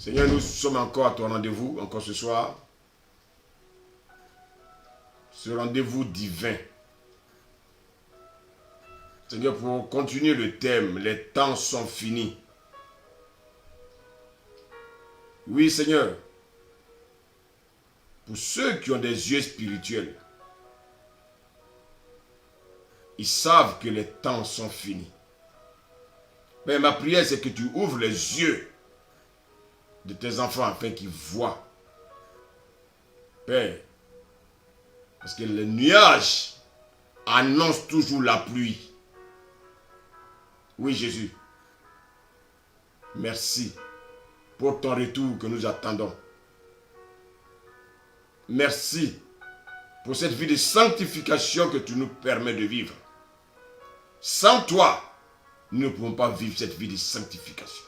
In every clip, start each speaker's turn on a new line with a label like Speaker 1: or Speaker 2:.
Speaker 1: Seigneur, nous sommes encore à ton rendez-vous, encore ce soir. Ce rendez-vous divin. Seigneur, pour continuer le thème, les temps sont finis. Oui, Seigneur. Pour ceux qui ont des yeux spirituels, ils savent que les temps sont finis. Mais ma prière, c'est que tu ouvres les yeux de tes enfants afin qu'ils voient. Père, parce que les nuages annoncent toujours la pluie. Oui, Jésus. Merci pour ton retour que nous attendons. Merci pour cette vie de sanctification que tu nous permets de vivre. Sans toi, nous ne pouvons pas vivre cette vie de sanctification.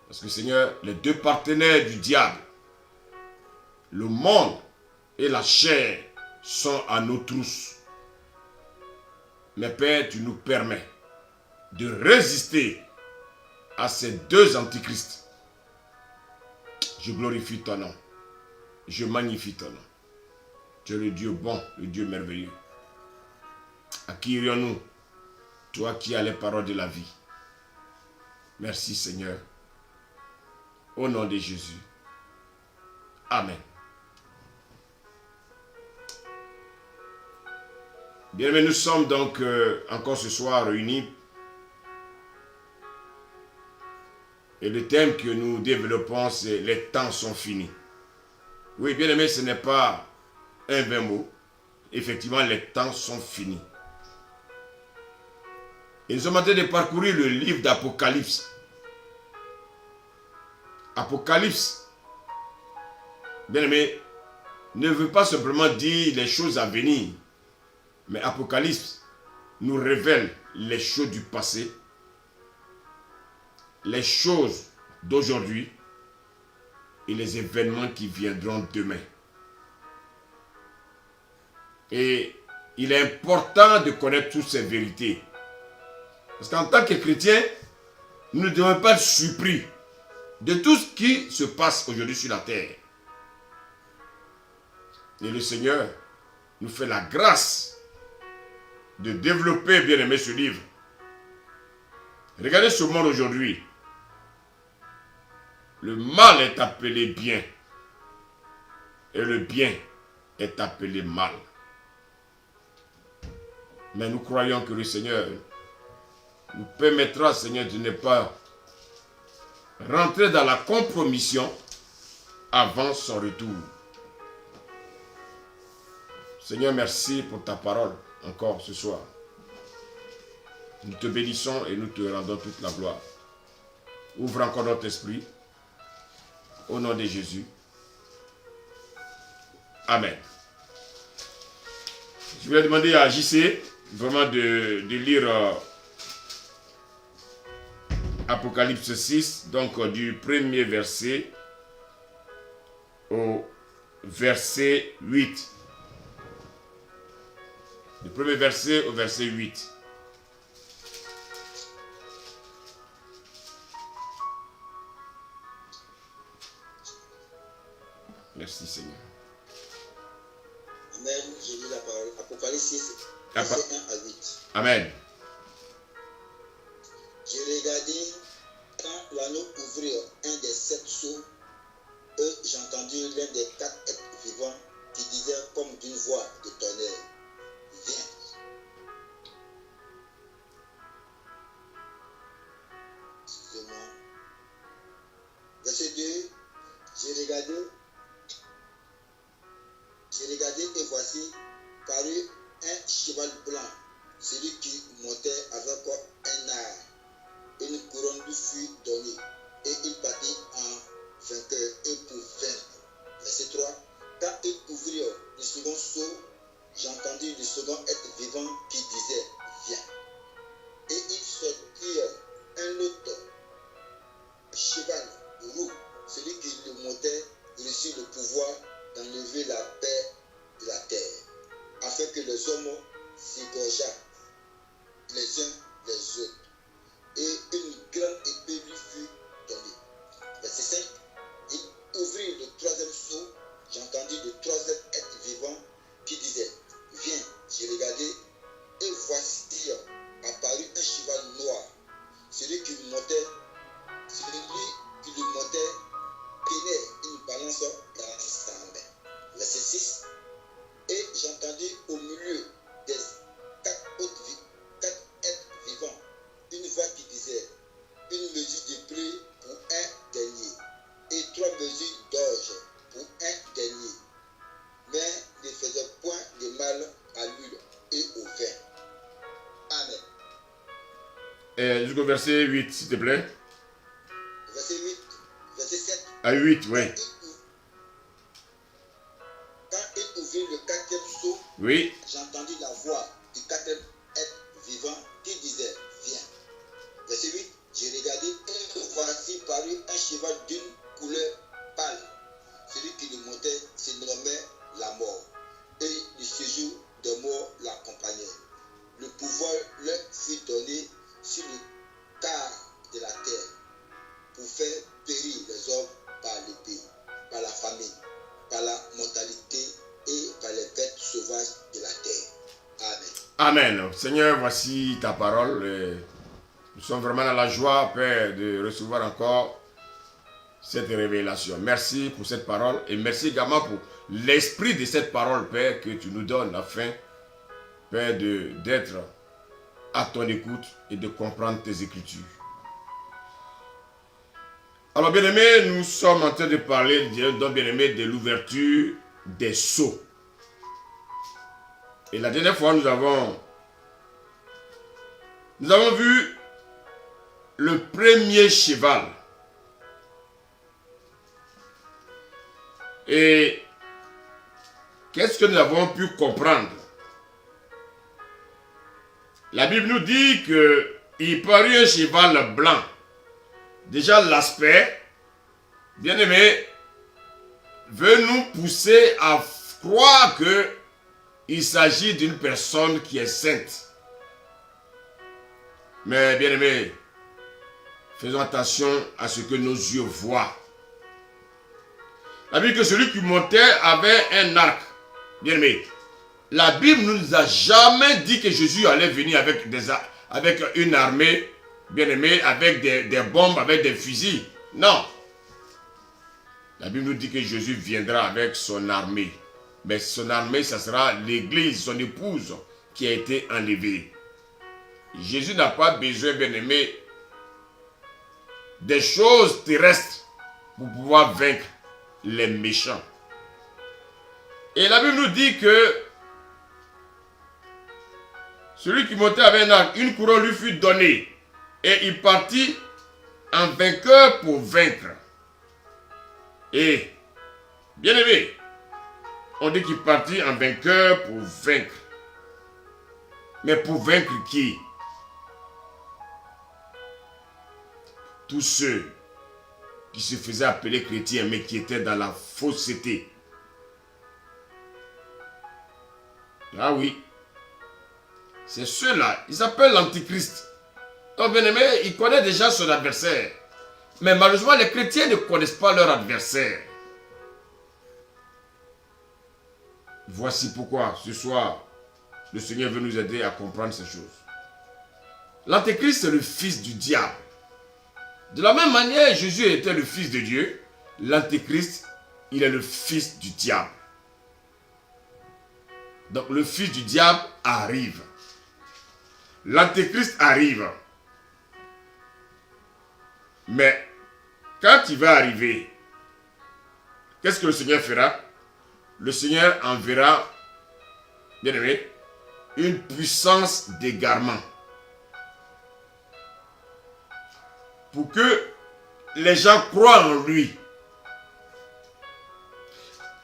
Speaker 1: Parce que Seigneur, les deux partenaires du diable, le monde et la chair, sont à nos trousses. Mais Père, tu nous permets de résister à ces deux antichrists. Je glorifie ton nom. Je magnifie ton nom. Tu es le Dieu bon, le Dieu merveilleux. À qui irions-nous? Toi qui as les paroles de la vie. Merci Seigneur. Au nom de Jésus. Amen. Bien, mais nous sommes donc encore ce soir réunis. Et le thème que nous développons, c'est les temps sont finis. Oui, bien aimé, ce n'est pas un vain mot. Effectivement, les temps sont finis. Et nous sommes en train de parcourir le livre d'Apocalypse. Apocalypse, bien aimé, ne veut pas simplement dire les choses à venir. Mais Apocalypse nous révèle les choses du passé, les choses d'aujourd'hui et les événements qui viendront demain. Et il est important de connaître toutes ces vérités. Parce qu'en tant que chrétiens, nous ne devons pas être surpris de tout ce qui se passe aujourd'hui sur la terre. Et le Seigneur nous fait la grâce de développer, bien aimé, ce livre. Regardez ce monde aujourd'hui. Le mal est appelé bien. Et le bien est appelé mal. Mais nous croyons que le Seigneur nous permettra, Seigneur, de ne pas rentrer dans la compromission avant son retour. Seigneur, merci pour ta parole encore ce soir. Nous te bénissons et nous te rendons toute la gloire. Ouvre encore notre esprit. Au nom de Jésus. Amen. Je vais demander à JC vraiment de lire Apocalypse 6, donc du premier verset au verset 8. Du premier verset au verset 8. Merci Seigneur.
Speaker 2: Amen. Je lis la parole. Apocalypse 6, verset 1 à 8.
Speaker 1: Amen.
Speaker 2: J'ai regardé quand l'anneau ouvrit un des 7 sceaux, et j'ai entendu l'un des 4 êtres vivants qui disait comme d'une voix de tonnerre, viens. Excusez-moi. Verset 2, j'ai regardé et voici parut un cheval blanc, celui qui montait avec un art. Une couronne lui fut donnée et il partit en vainqueur et pour vaincre. Verset 3. Quand il ouvrit le second sceau, j'ai entendu le second être vivant qui disait viens. Et il sortit un autre cheval roux, celui qui le montait reçut le pouvoir d'enlever la paix de la terre, afin que les hommes s'égorgeassent les uns les autres. Et une grande épée lui fut donnée.
Speaker 1: jusqu'au verset 8, s'il te plaît.
Speaker 2: Verset 8, verset 7.
Speaker 1: À 8, oui.
Speaker 2: Quand il ouvrit le quatrième sceau,
Speaker 1: Oui.
Speaker 2: j'entendis la voix du quatrième être vivant qui disait, viens. Verset 8, j'ai regardé et voici parut un cheval d'une couleur pâle. Celui qui le montait se nommait la mort. Et le séjour de mort l'accompagnait. Le pouvoir leur fut donné sur le quart de la terre pour faire périr les hommes par l'épée, par la famine, par la mortalité et par les bêtes sauvages de la terre. Amen.
Speaker 1: Amen. Seigneur, voici ta parole. Nous sommes vraiment dans la joie, Père, de recevoir encore cette révélation. Merci pour cette parole et merci également pour l'esprit de cette parole, Père, que tu nous donnes afin, Père, d'être à ton écoute et de comprendre tes Écritures. Alors, bien-aimés, nous sommes en train de parler, donc bien-aimés, de l'ouverture des sceaux. Et la dernière fois, nous avons vu le premier cheval. Et qu'est-ce que nous avons pu comprendre? La Bible nous dit qu'il parut un cheval blanc. Déjà l'aspect, bien aimé, veut nous pousser à croire qu'il s'agit d'une personne qui est sainte. Mais bien aimé, faisons attention à ce que nos yeux voient. La Bible dit que celui qui montait avait un arc. Bien aimé, la Bible ne nous a jamais dit que Jésus allait venir avec une armée, bien aimé, avec des bombes, avec des fusils. Non. La Bible nous dit que Jésus viendra avec son armée. Mais son armée, ça sera l'église, son épouse, qui a été enlevée. Jésus n'a pas besoin, bien aimé, des choses terrestres pour pouvoir vaincre les méchants. Et la Bible nous dit que celui qui montait avec un arc, une couronne lui fut donnée. Et il partit en vainqueur pour vaincre. Et, bien aimé, on dit qu'il partit en vainqueur pour vaincre. Mais pour vaincre qui? Tous ceux qui se faisaient appeler chrétiens, mais qui étaient dans la fausseté. Ah oui. C'est ceux-là, ils s'appellent l'Antichrist. Donc bien aimé, il connaît déjà son adversaire. Mais malheureusement, les chrétiens ne connaissent pas leur adversaire. Voici pourquoi, ce soir, le Seigneur veut nous aider à comprendre ces choses. L'Antéchrist, c'est le fils du diable. De la même manière, Jésus était le fils de Dieu. L'Antéchrist, il est le fils du diable. Donc le fils du diable arrive. L'Antéchrist arrive. Mais quand il va arriver, qu'est-ce que le Seigneur fera? Le Seigneur enverra, bien aimé, une puissance d'égarement. Pour que les gens croient en lui.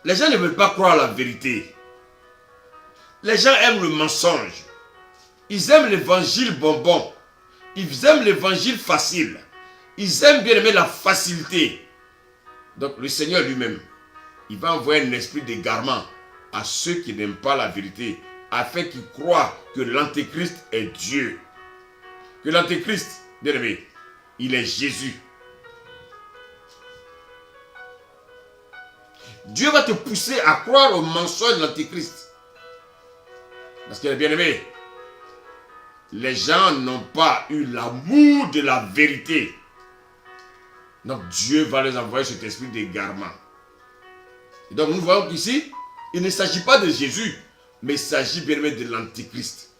Speaker 1: Les gens ne veulent pas croire à la vérité. Les gens aiment le mensonge. Ils aiment l'évangile bonbon. Ils aiment l'évangile facile. Ils aiment bien aimer la facilité. Donc le Seigneur lui-même, il va envoyer un esprit d'égarement à ceux qui n'aiment pas la vérité, afin qu'ils croient que l'Antéchrist est Dieu. Que l'Antéchrist, bien aimé, il est Jésus. Dieu va te pousser à croire au mensonge de l'Antéchrist. Parce que, bien aimé, les gens n'ont pas eu l'amour de la vérité. Donc Dieu va les envoyer cet esprit d'égarement. Et donc nous voyons qu'ici, il ne s'agit pas de Jésus, mais il s'agit bien aimé de l'Antéchrist.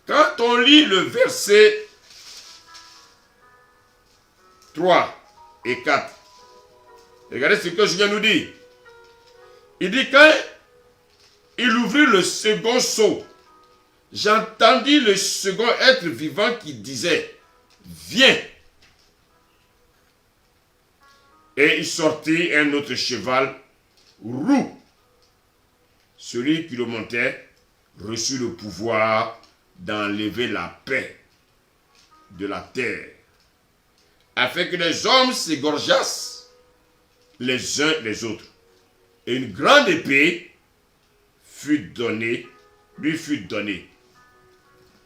Speaker 1: Quand on lit le verset 3 et 4, regardez ce que je viens de nous dire. Il dit quand il ouvrit le second sceau, j'entendis le second être vivant qui disait, viens. Et il sortit un autre cheval roux. Celui qui le montait reçut le pouvoir d'enlever la paix de la terre, afin que les hommes s'égorgeassent les uns les autres. Et une grande épée lui fut donnée.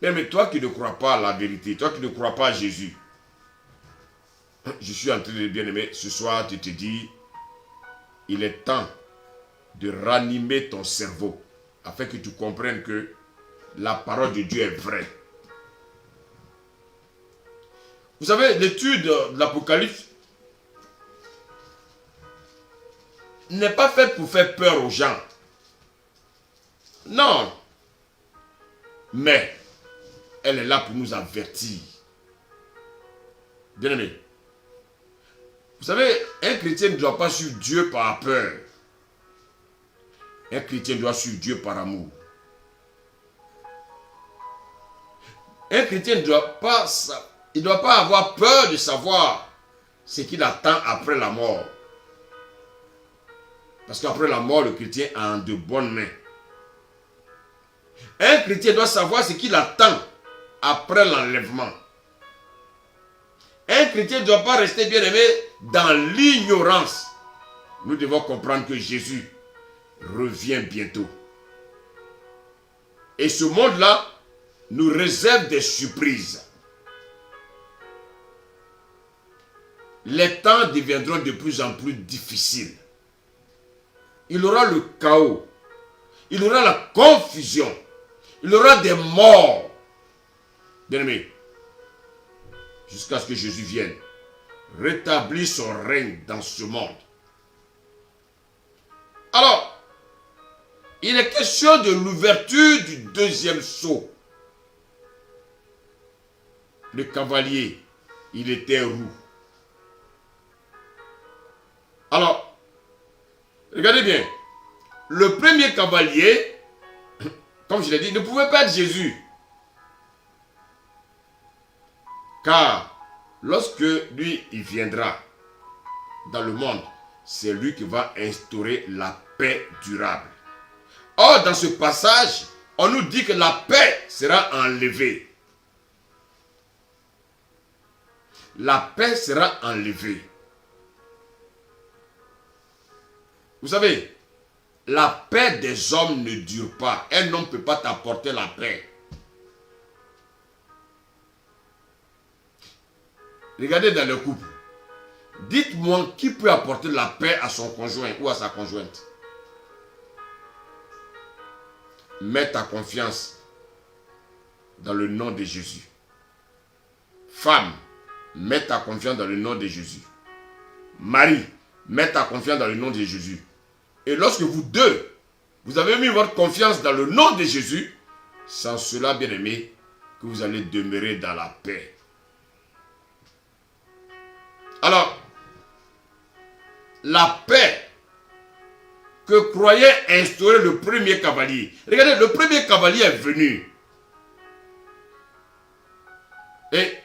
Speaker 1: Mais toi qui ne crois pas à la vérité, toi qui ne crois pas à Jésus, je suis en train de bien-aimer, ce soir tu te dis, il est temps de ranimer ton cerveau, afin que tu comprennes que la parole de Dieu est vraie. Vous savez, l'étude de l'Apocalypse n'est pas faite pour faire peur aux gens. Non. Mais elle est là pour nous avertir. Bien-aimé, vous savez, un chrétien ne doit pas suivre Dieu par peur. Un chrétien doit suivre Dieu par amour. Un chrétien ne doit pas avoir peur de savoir ce qu'il attend après la mort. Parce qu'après la mort, le chrétien est en de bonnes mains. Un chrétien doit savoir ce qu'il attend après l'enlèvement. Un chrétien ne doit pas rester bien aimé dans l'ignorance. Nous devons comprendre que Jésus revient bientôt. Et ce monde-là nous réserve des surprises. Les temps deviendront de plus en plus difficiles. Il y aura le chaos. Il y aura la confusion. Il y aura des morts. Bien-aimés, jusqu'à ce que Jésus vienne rétablir son règne dans ce monde. Alors, il est question de l'ouverture du deuxième sceau. Le cavalier, il était roux. Alors, regardez bien. Le premier cavalier, comme je l'ai dit, ne pouvait pas être Jésus. Car lorsque lui, il viendra dans le monde, c'est lui qui va instaurer la paix durable. Or, dans ce passage, on nous dit que la paix sera enlevée. La paix sera enlevée. Vous savez, la paix des hommes ne dure pas. Un homme ne peut pas t'apporter la paix. Regardez dans le couple. Dites-moi qui peut apporter la paix à son conjoint ou à sa conjointe. Mets ta confiance dans le nom de Jésus. Femme, mets ta confiance dans le nom de Jésus. Mari, mets ta confiance dans le nom de Jésus. Et lorsque vous deux, vous avez mis votre confiance dans le nom de Jésus, sans cela, bien aimé, que vous allez demeurer dans la paix. Alors, la paix que croyait instaurer le premier cavalier. Regardez, le premier cavalier est venu. Et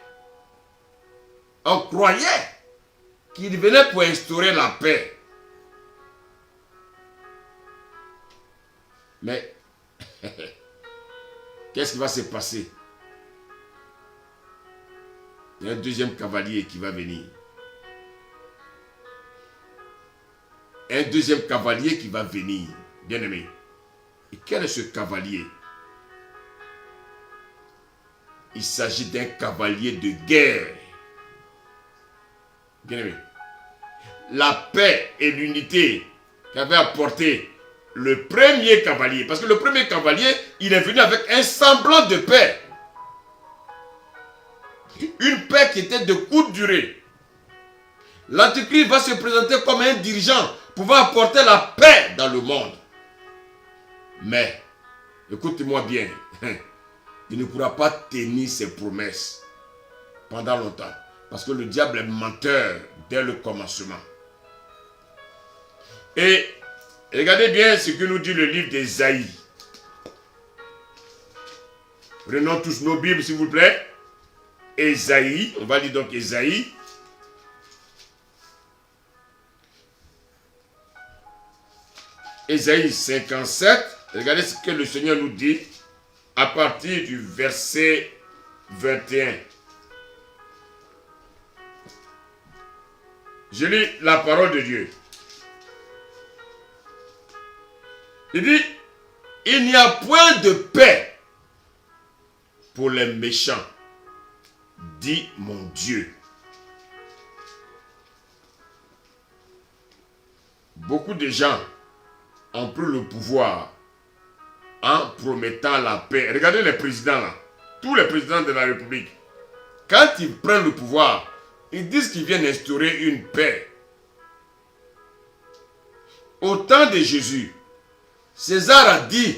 Speaker 1: on croyait qu'il venait pour instaurer la paix. Mais, qu'est-ce qui va se passer? Il y a un deuxième cavalier qui va venir. Un deuxième cavalier qui va venir, bien aimé. Et quel est ce cavalier? Il s'agit d'un cavalier de guerre. Bien aimé. La paix et l'unité qu'avait apporté le premier cavalier. Parce que le premier cavalier, il est venu avec un semblant de paix. Une paix qui était de courte durée. L'Antichrist va se présenter comme un dirigeant pouvant apporter la paix dans le monde. Mais, écoutez-moi bien, il ne pourra pas tenir ses promesses pendant longtemps. Parce que le diable est menteur dès le commencement. Et regardez bien ce que nous dit le livre d'Ésaïe. Prenons tous nos Bibles, s'il vous plaît. Ésaïe, on va lire donc Ésaïe. Ésaïe 57. Regardez ce que le Seigneur nous dit à partir du verset 21. Je lis la parole de Dieu. Il dit, il n'y a point de paix pour les méchants, dit mon Dieu. Beaucoup de gens ont pris le pouvoir en promettant la paix. Regardez les présidents là, tous les présidents de la République. Quand ils prennent le pouvoir, ils disent qu'ils viennent instaurer une paix. Au temps de Jésus, César a dit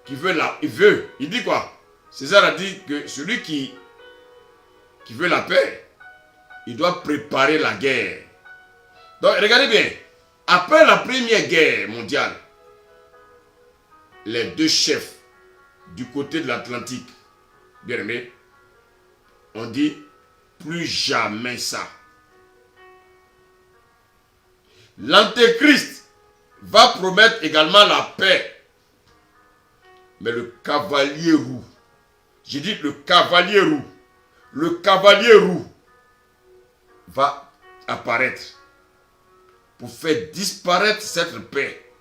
Speaker 1: qu'il veut il dit quoi? César a dit que celui qui veut la paix, il doit préparer la guerre. Donc regardez bien, après la première guerre mondiale, les deux chefs du côté de l'Atlantique, bien aimés, ont dit plus jamais ça. L'Antéchrist va promettre également la paix. Mais le cavalier roux, j'ai dit le cavalier roux va apparaître pour faire disparaître cette paix,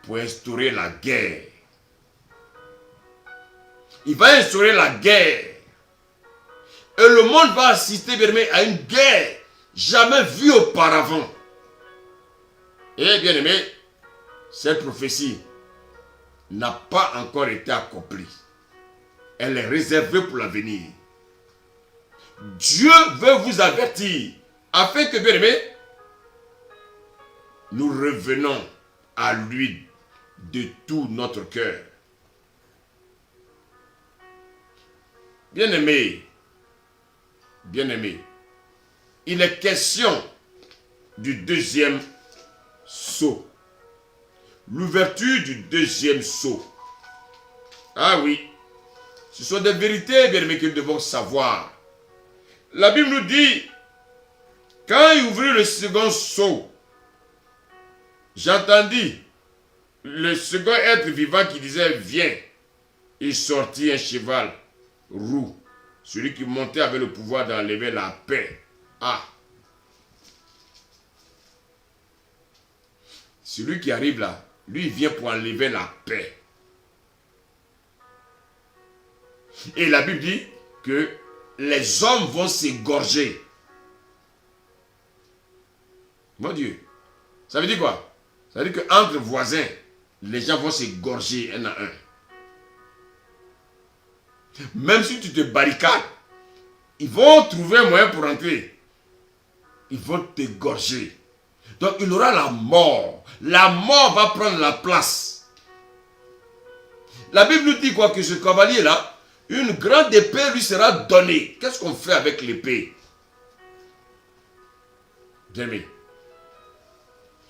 Speaker 1: pour instaurer la guerre. Il va instaurer la guerre. Et le monde va assister, bien aimé, à une guerre jamais vue auparavant. Et bien aimé, cette prophétie n'a pas encore été accomplie. Elle est réservée pour l'avenir. Dieu veut vous avertir afin que, bien aimé, nous revenons à lui de tout notre cœur. Bien aimé, il est question du deuxième sceau. L'ouverture du deuxième sceau. Ah oui, ce sont des vérités, bien aimés, que nous devons savoir. La Bible nous dit, quand il ouvrit le second sceau, j'entendis le second être vivant qui disait, viens. Il sortit un cheval roux. Celui qui montait avait le pouvoir d'enlever la paix. Ah! Celui qui arrive là, lui, il vient pour enlever la paix. Et la Bible dit que les hommes vont s'égorger. Mon Dieu. Ça veut dire quoi? Ça veut dire qu'entre voisins, les gens vont s'égorger un à un. Même si tu te barricades, ils vont trouver un moyen pour entrer. Ils vont t'égorger. Donc il y aura la mort. La mort va prendre la place. La Bible nous dit quoi? Que ce cavalier-là, une grande épée lui sera donnée. Qu'est-ce qu'on fait avec l'épée? Bien aimé,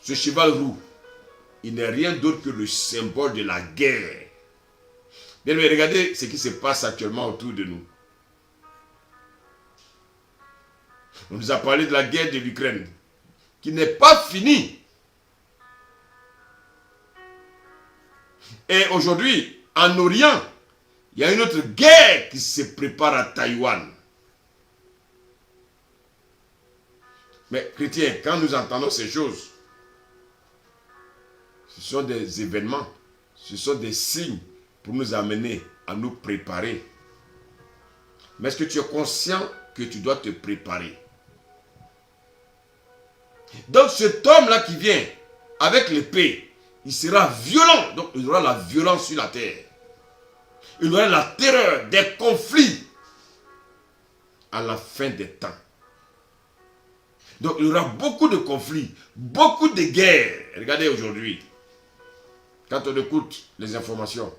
Speaker 1: ce cheval roux, il n'est rien d'autre que le symbole de la guerre. Bien aimé, regardez ce qui se passe actuellement autour de nous. On nous a parlé de la guerre de l'Ukraine, qui n'est pas finie. Et aujourd'hui, en Orient, il y a une autre guerre qui se prépare à Taïwan. Mais chrétiens, quand nous entendons ces choses, ce sont des événements, ce sont des signes pour nous amener à nous préparer. Mais est-ce que tu es conscient que tu dois te préparer? Donc cet homme-là qui vient avec l'épée, il sera violent. Donc il aura la violence sur la terre. Il aura la terreur des conflits à la fin des temps. Donc il y aura beaucoup de conflits, beaucoup de guerres. Regardez aujourd'hui, quand on écoute les informations,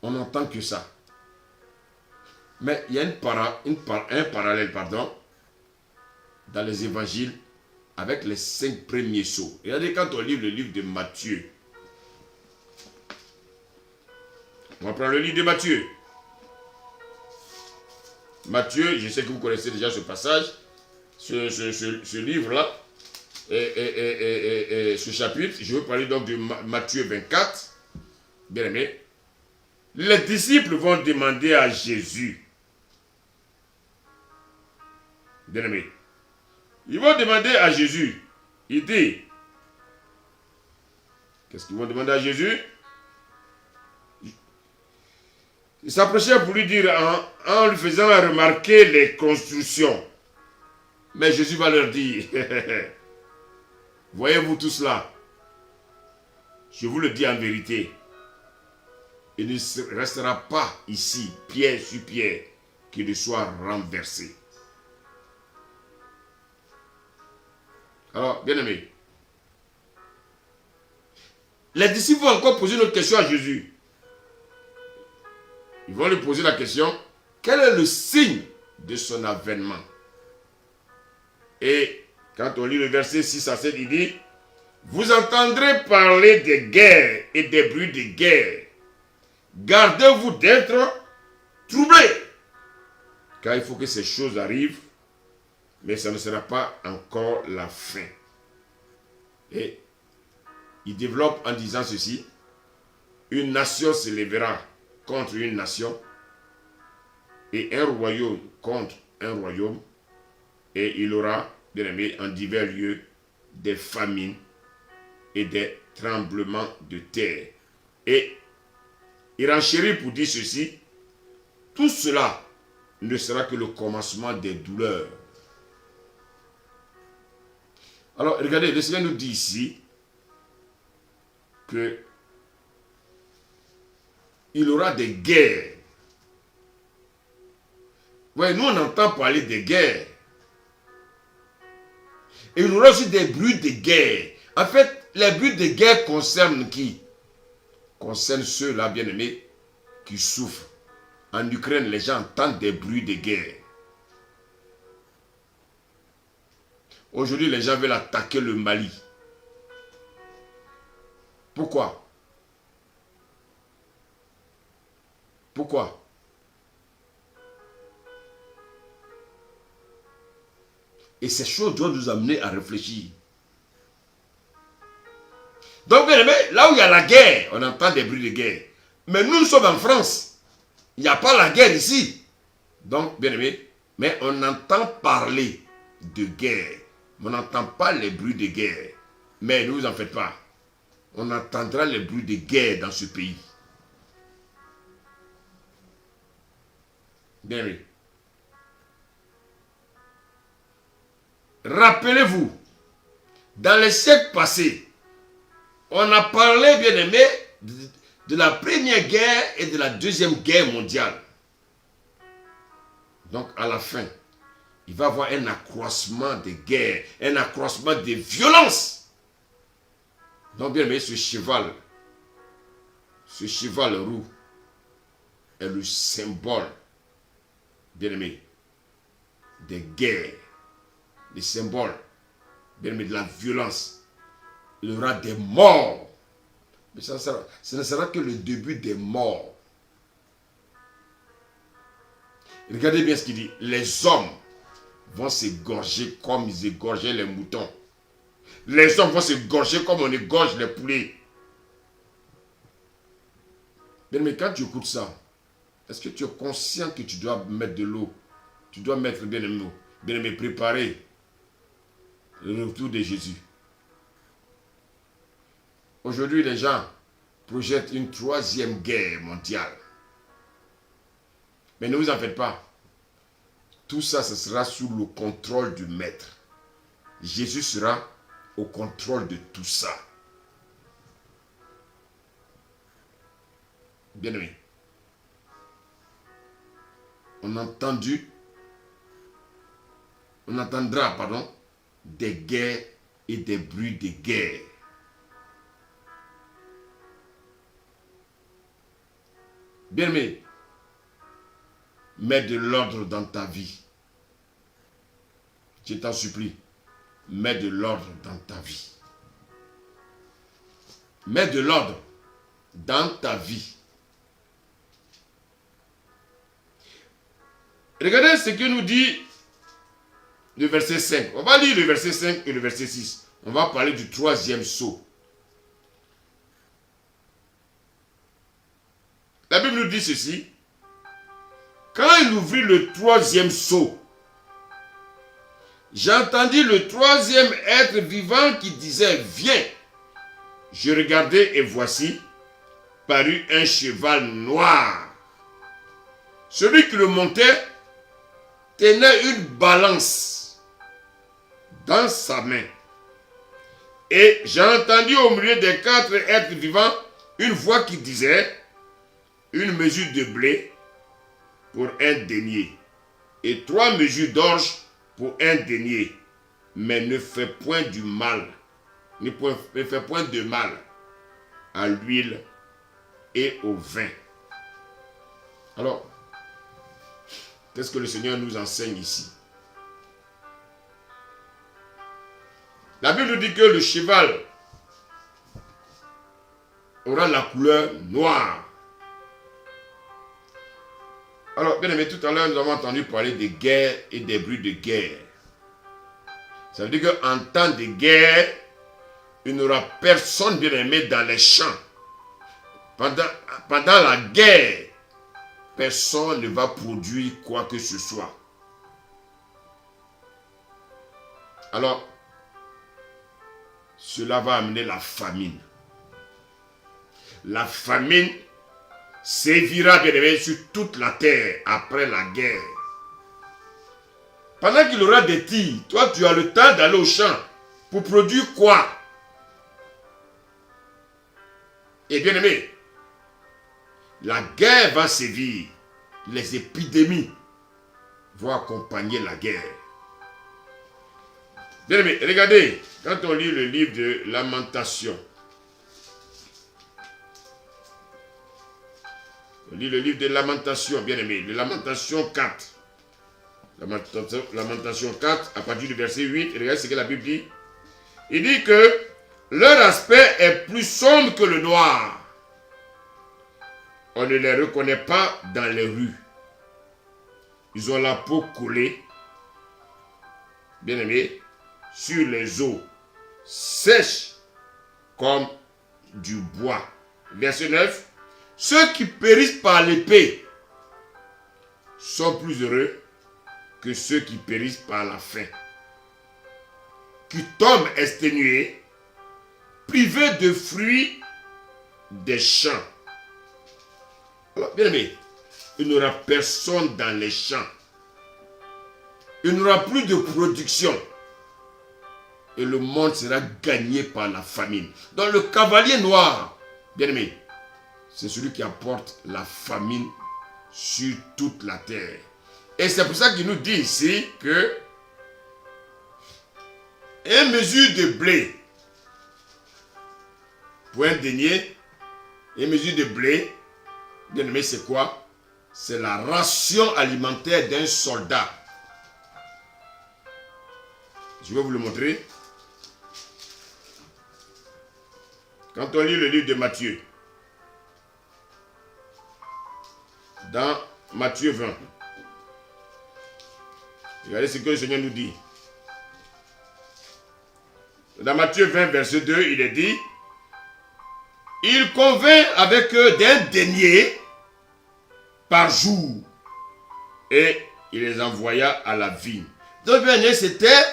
Speaker 1: on n'entend que ça. Mais il y a un parallèle dans les évangiles avec les 5 premiers sceaux. Regardez quand on lit le livre de Matthieu. On va prendre le livre de Matthieu. Matthieu, je sais que vous connaissez déjà ce passage, ce livre-là, et ce chapitre. Je veux parler donc de Matthieu 24. Bien aimé. Les disciples vont demander à Jésus. Bien aimé. Ils vont demander à Jésus. Il dit, qu'est-ce qu'ils vont demander à Jésus? Ils s'approchaient pour lui dire, en lui faisant remarquer les constructions. Mais Jésus va leur dire, voyez-vous tout cela? Je vous le dis en vérité. Il ne restera pas ici, pierre sur pierre, qui ne soit renversé. Alors, bien aimé, les disciples vont encore poser une autre question à Jésus. Ils vont lui poser la question, quel est le signe de son avènement? Et quand on lit le verset 6 à 7, il dit, vous entendrez parler des guerres et des bruits de guerre. Gardez-vous d'être troublés. Car il faut que ces choses arrivent, mais ça ne sera pas encore la fin. Et il développe en disant ceci, une nation se lèvera contre une nation, et un royaume contre un royaume, et il aura, bien aimé, en divers lieux, des famines et des tremblements de terre. Et il renchérit pour dire ceci, tout cela ne sera que le commencement des douleurs. Alors, regardez, le Seigneur nous dit ici que il aura des guerres. Ouais, nous on entend parler des guerres. Et il y aura aussi des bruits de guerre. En fait, les bruits de guerre concernent qui? Concernent ceux-là, bien-aimés, qui souffrent. En Ukraine, les gens entendent des bruits de guerre. Aujourd'hui, les gens veulent attaquer le Mali. Pourquoi? Pourquoi? Et ces choses doivent nous amener à réfléchir. Donc, bien aimé, là où il y a la guerre, on entend des bruits de guerre. Mais nous sommes en France. Il n'y a pas la guerre ici. Donc, bien aimé, mais on entend parler de guerre. On n'entend pas les bruits de guerre. Mais ne vous en faites pas. On entendra les bruits de guerre dans ce pays. Bien aimé. Rappelez-vous, dans les siècles passés, on a parlé, bien aimé, de la première guerre et de la deuxième guerre mondiale. Donc, à la fin, il va y avoir un accroissement des guerres, un accroissement des violences. Donc, bien aimé, ce cheval roux est le symbole, bien aimé, des guerres, des symboles, bien aimé, de la violence. Il y aura des morts. Mais ce ne sera que le début des morts. Regardez bien ce qu'il dit. Les hommes vont s'égorger comme ils égorgeaient les moutons. Les hommes vont s'égorger comme on égorge les poulets. Mais quand tu écoutes ça, est-ce que tu es conscient que tu dois mettre de l'eau? Tu dois mettre, bien aimé, préparer le retour de Jésus. Aujourd'hui, les gens projettent une troisième guerre mondiale. Mais ne vous en faites pas. Tout ça, ce sera sous le contrôle du Maître. Jésus sera au contrôle de tout ça. Bien aimé. On entendra, des guerres et des bruits de guerre. Bien aimé, mets de l'ordre dans ta vie. Je t'en supplie, mets de l'ordre dans ta vie. Mets de l'ordre dans ta vie. Regardez ce que nous dit le verset 5. On va lire le verset 5 et le verset 6. On va parler du troisième sceau. La Bible nous dit ceci. Quand il ouvrit le troisième sceau, j'entendis le troisième être vivant qui disait, viens. Je regardai et voici, parut un cheval noir. Celui qui le montait tenait une balance dans sa main. Et j'ai entendu au milieu des 4 êtres vivants une voix qui disait, une mesure de blé pour un denier et 3 mesures d'orge pour un denier, mais ne fais point du mal, ne fais point de mal à l'huile et au vin. Alors, qu'est-ce que le Seigneur nous enseigne ici? La Bible nous dit que le cheval aura la couleur noire. Alors, bien aimé, tout à l'heure, nous avons entendu parler de guerre et des bruits de guerre. Ça veut dire qu'en temps de guerre, il n'y aura personne, bien aimé, dans les champs. Pendant la guerre, personne ne va produire quoi que ce soit. Alors, cela va amener la famine. La famine sévira, bien aimé, sur toute la terre après la guerre. Pendant qu'il y aura des tirs, toi tu as le temps d'aller au champ pour produire quoi? Et bien aimé, la guerre va sévir. Les épidémies vont accompagner la guerre. Bien aimé, regardez, quand on lit le livre de Lamentation, on lit le livre de Lamentation, bien aimé, de Lamentation 4. Lamentation 4, à partir du verset 8, regardez ce que la Bible dit. Il dit que leur aspect est plus sombre que le noir. On ne les reconnaît pas dans les rues. Ils ont la peau collée, bien aimé, sur les os, sèches comme du bois. Verset 9. Ceux qui périssent par l'épée sont plus heureux que ceux qui périssent par la faim, qui tombent exténués, privés de fruits des champs. Alors, bien aimé, il n'y aura personne dans les champs. Il n'y aura plus de production. Et le monde sera gagné par la famine. Donc le cavalier noir, bien aimé, c'est celui qui apporte la famine sur toute la terre. Et c'est pour ça qu'il nous dit ici que une mesure de blé pour un denier, une mesure de blé, bien aimé, c'est quoi? C'est la ration alimentaire d'un soldat. Je vais vous le montrer. Quand on lit le livre de Matthieu, dans Matthieu 20, regardez ce que le Seigneur nous dit. Dans Matthieu 20, verset 2, il est dit, il convint avec eux d'un denier par jour et il les envoya à la vigne. Donc, bien, c'était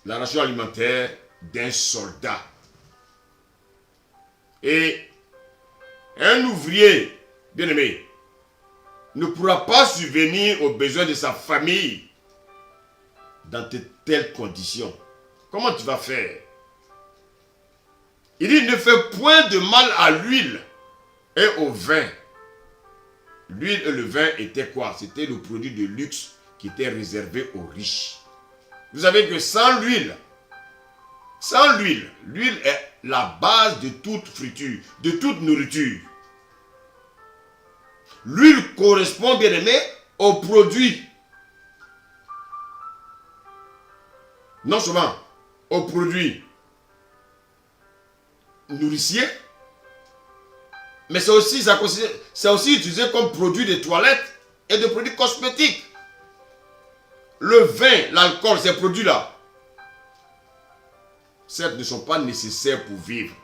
Speaker 1: la ration alimentaire d'un soldat. Et un ouvrier, bien aimé, ne pourra pas subvenir aux besoins de sa famille dans de telles conditions. Comment tu vas faire? Il dit, ne fais point de mal à l'huile et au vin. L'huile et le vin étaient quoi? C'était le produit de luxe qui était réservé aux riches. Vous savez que sans l'huile, l'huile est la base de toute friture, de toute nourriture. L'huile correspond, bien aimé, au produit. Non seulement au produit nourricier, Mais c'est aussi utilisé comme produit de toilette et de produits cosmétiques. Le vin, l'alcool, ces produits-là, certes, ne sont pas nécessaires pour vivre.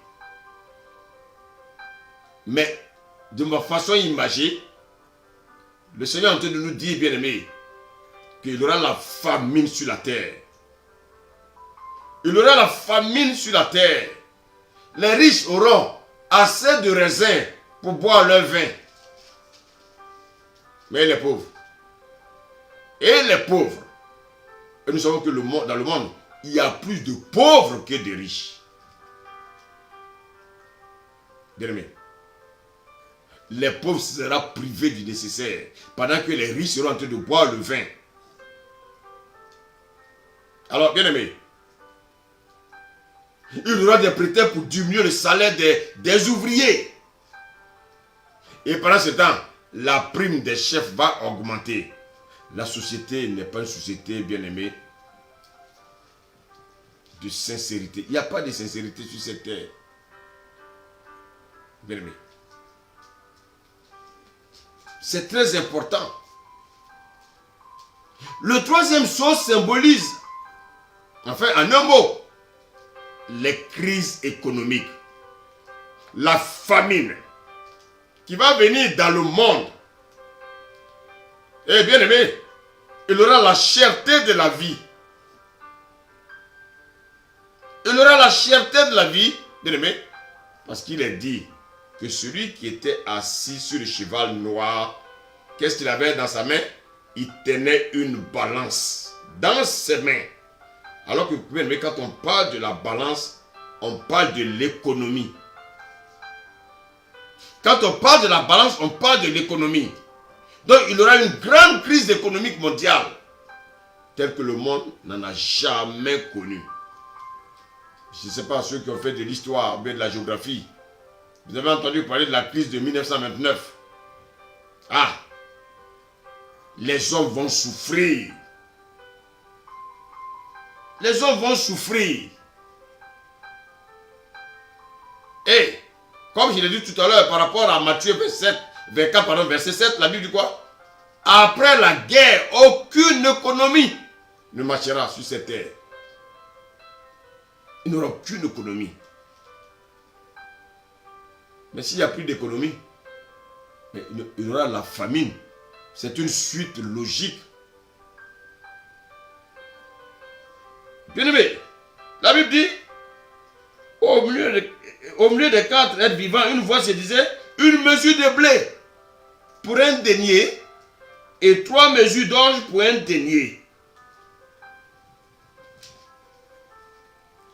Speaker 1: Mais, de ma façon imagée, le Seigneur est en train de nous dire, bien-aimés, qu'il y aura la famine sur la terre. Il y aura la famine sur la terre. Les riches auront assez de raisins pour boire leur vin. Mais les pauvres. Et les pauvres. Et nous savons que dans le monde, il y a plus de pauvres que de riches. Bien-aimés, les pauvres seront privés du nécessaire, pendant que les riches seront en train de boire le vin. Alors, bien-aimés, il y aura des prétextes pour diminuer le salaire des ouvriers. Et pendant ce temps, la prime des chefs va augmenter. La société n'est pas une société, bien-aimée, de sincérité. Il n'y a pas de sincérité sur cette terre. Bien-aimé. C'est très important. Le troisième chose symbolise, enfin, en un mot, les crises économiques, la famine qui va venir dans le monde. Eh bien aimé, il aura la cherté de la vie. Il aura la cherté de la vie, bien aimé, parce qu'il est dit que celui qui était assis sur le cheval noir, qu'est-ce qu'il avait dans sa main? Il tenait une balance dans ses mains. Alors que, bien aimé, quand on parle de la balance, on parle de l'économie. Quand on parle de la balance, on parle de l'économie. Donc, il y aura une grande crise économique mondiale, telle que le monde n'en a jamais connue. Je ne sais pas ceux qui ont fait de l'histoire ou bien de la géographie. Vous avez entendu parler de la crise de 1929. Ah! Les hommes vont souffrir. Les hommes vont souffrir. Et, comme je l'ai dit tout à l'heure par rapport à Matthieu 24, verset 7, la Bible dit quoi? Après la guerre, aucune économie ne marchera sur cette terre. Il n'y aura aucune économie. Mais s'il n'y a plus d'économie, il y aura la famine. C'est une suite logique. Bien-aimé, la Bible dit, au milieu des 4 êtres vivants, une voix se disait, une mesure de blé pour un denier et 3 mesures d'orge pour un denier.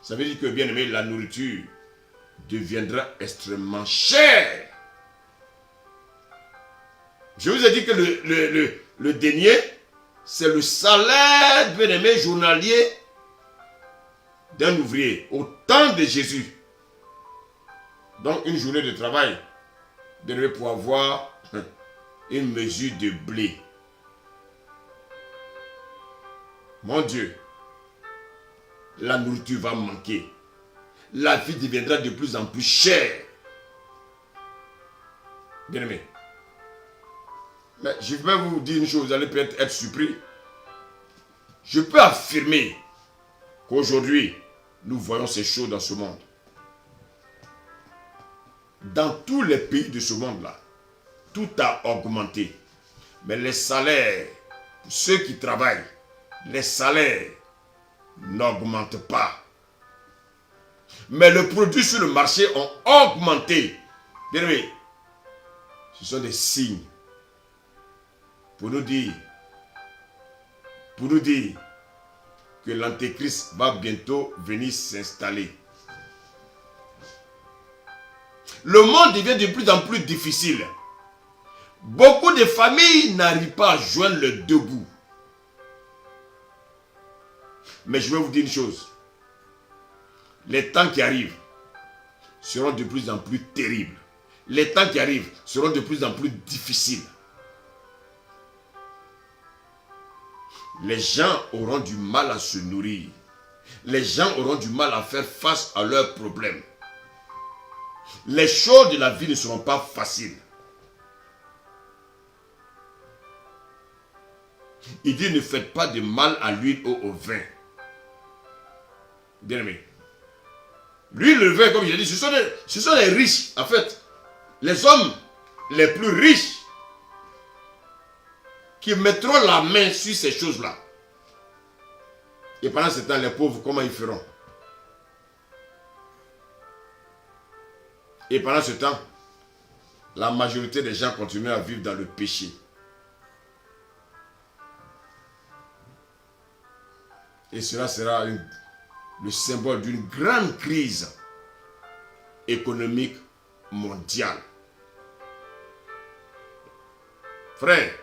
Speaker 1: Ça veut dire que, bien aimé, la nourriture deviendra extrêmement chère. Je vous ai dit que le denier, c'est le salaire, bien aimé, journalier d'un ouvrier au temps de Jésus. Donc une journée de travail, bien aimé, pour avoir une mesure de blé. Mon Dieu, la nourriture va manquer. La vie deviendra de plus en plus chère. Bien aimé. Mais je vais vous dire une chose, vous allez peut-être être surpris. Je peux affirmer qu'aujourd'hui, nous voyons ces choses dans ce monde. Dans tous les pays de ce monde-là, tout a augmenté. Mais les salaires, pour ceux qui travaillent, les salaires n'augmentent pas. Mais les produits sur le marché ont augmenté. Bien aimé, ce sont des signes pour nous dire que l'antéchrist va bientôt venir s'installer. Le monde devient de plus en plus difficile. Beaucoup de familles n'arrivent pas à joindre les deux bouts. Mais je vais vous dire une chose. Les temps qui arrivent seront de plus en plus terribles. Les temps qui arrivent seront de plus en plus difficiles. Les gens auront du mal à se nourrir. Les gens auront du mal à faire face à leurs problèmes. Les choses de la vie ne seront pas faciles. Il dit, ne faites pas de mal à l'huile ou au vin. Bien aimé. L'huile, le vin, comme je l'ai dit, ce sont les riches. En fait, les hommes les plus riches qui mettront la main sur ces choses-là. Et pendant ce temps, les pauvres, comment ils feront? Et pendant ce temps, la majorité des gens continuent à vivre dans le péché. Et cela sera le symbole d'une grande crise économique mondiale. Frère,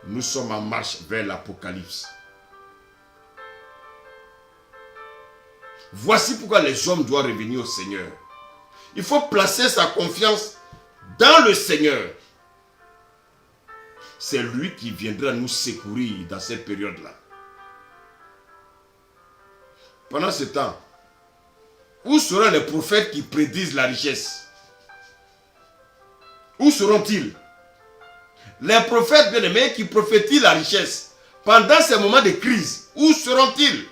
Speaker 1: nous sommes en marche vers l'Apocalypse. Voici pourquoi les hommes doivent revenir au Seigneur. Il faut placer sa confiance dans le Seigneur. C'est lui qui viendra nous secourir dans cette période-là. Pendant ce temps, où seront les prophètes qui prédisent la richesse? Où seront-ils? Les prophètes bien-aimés qui prophétisent la richesse pendant ces moments de crise, où seront-ils?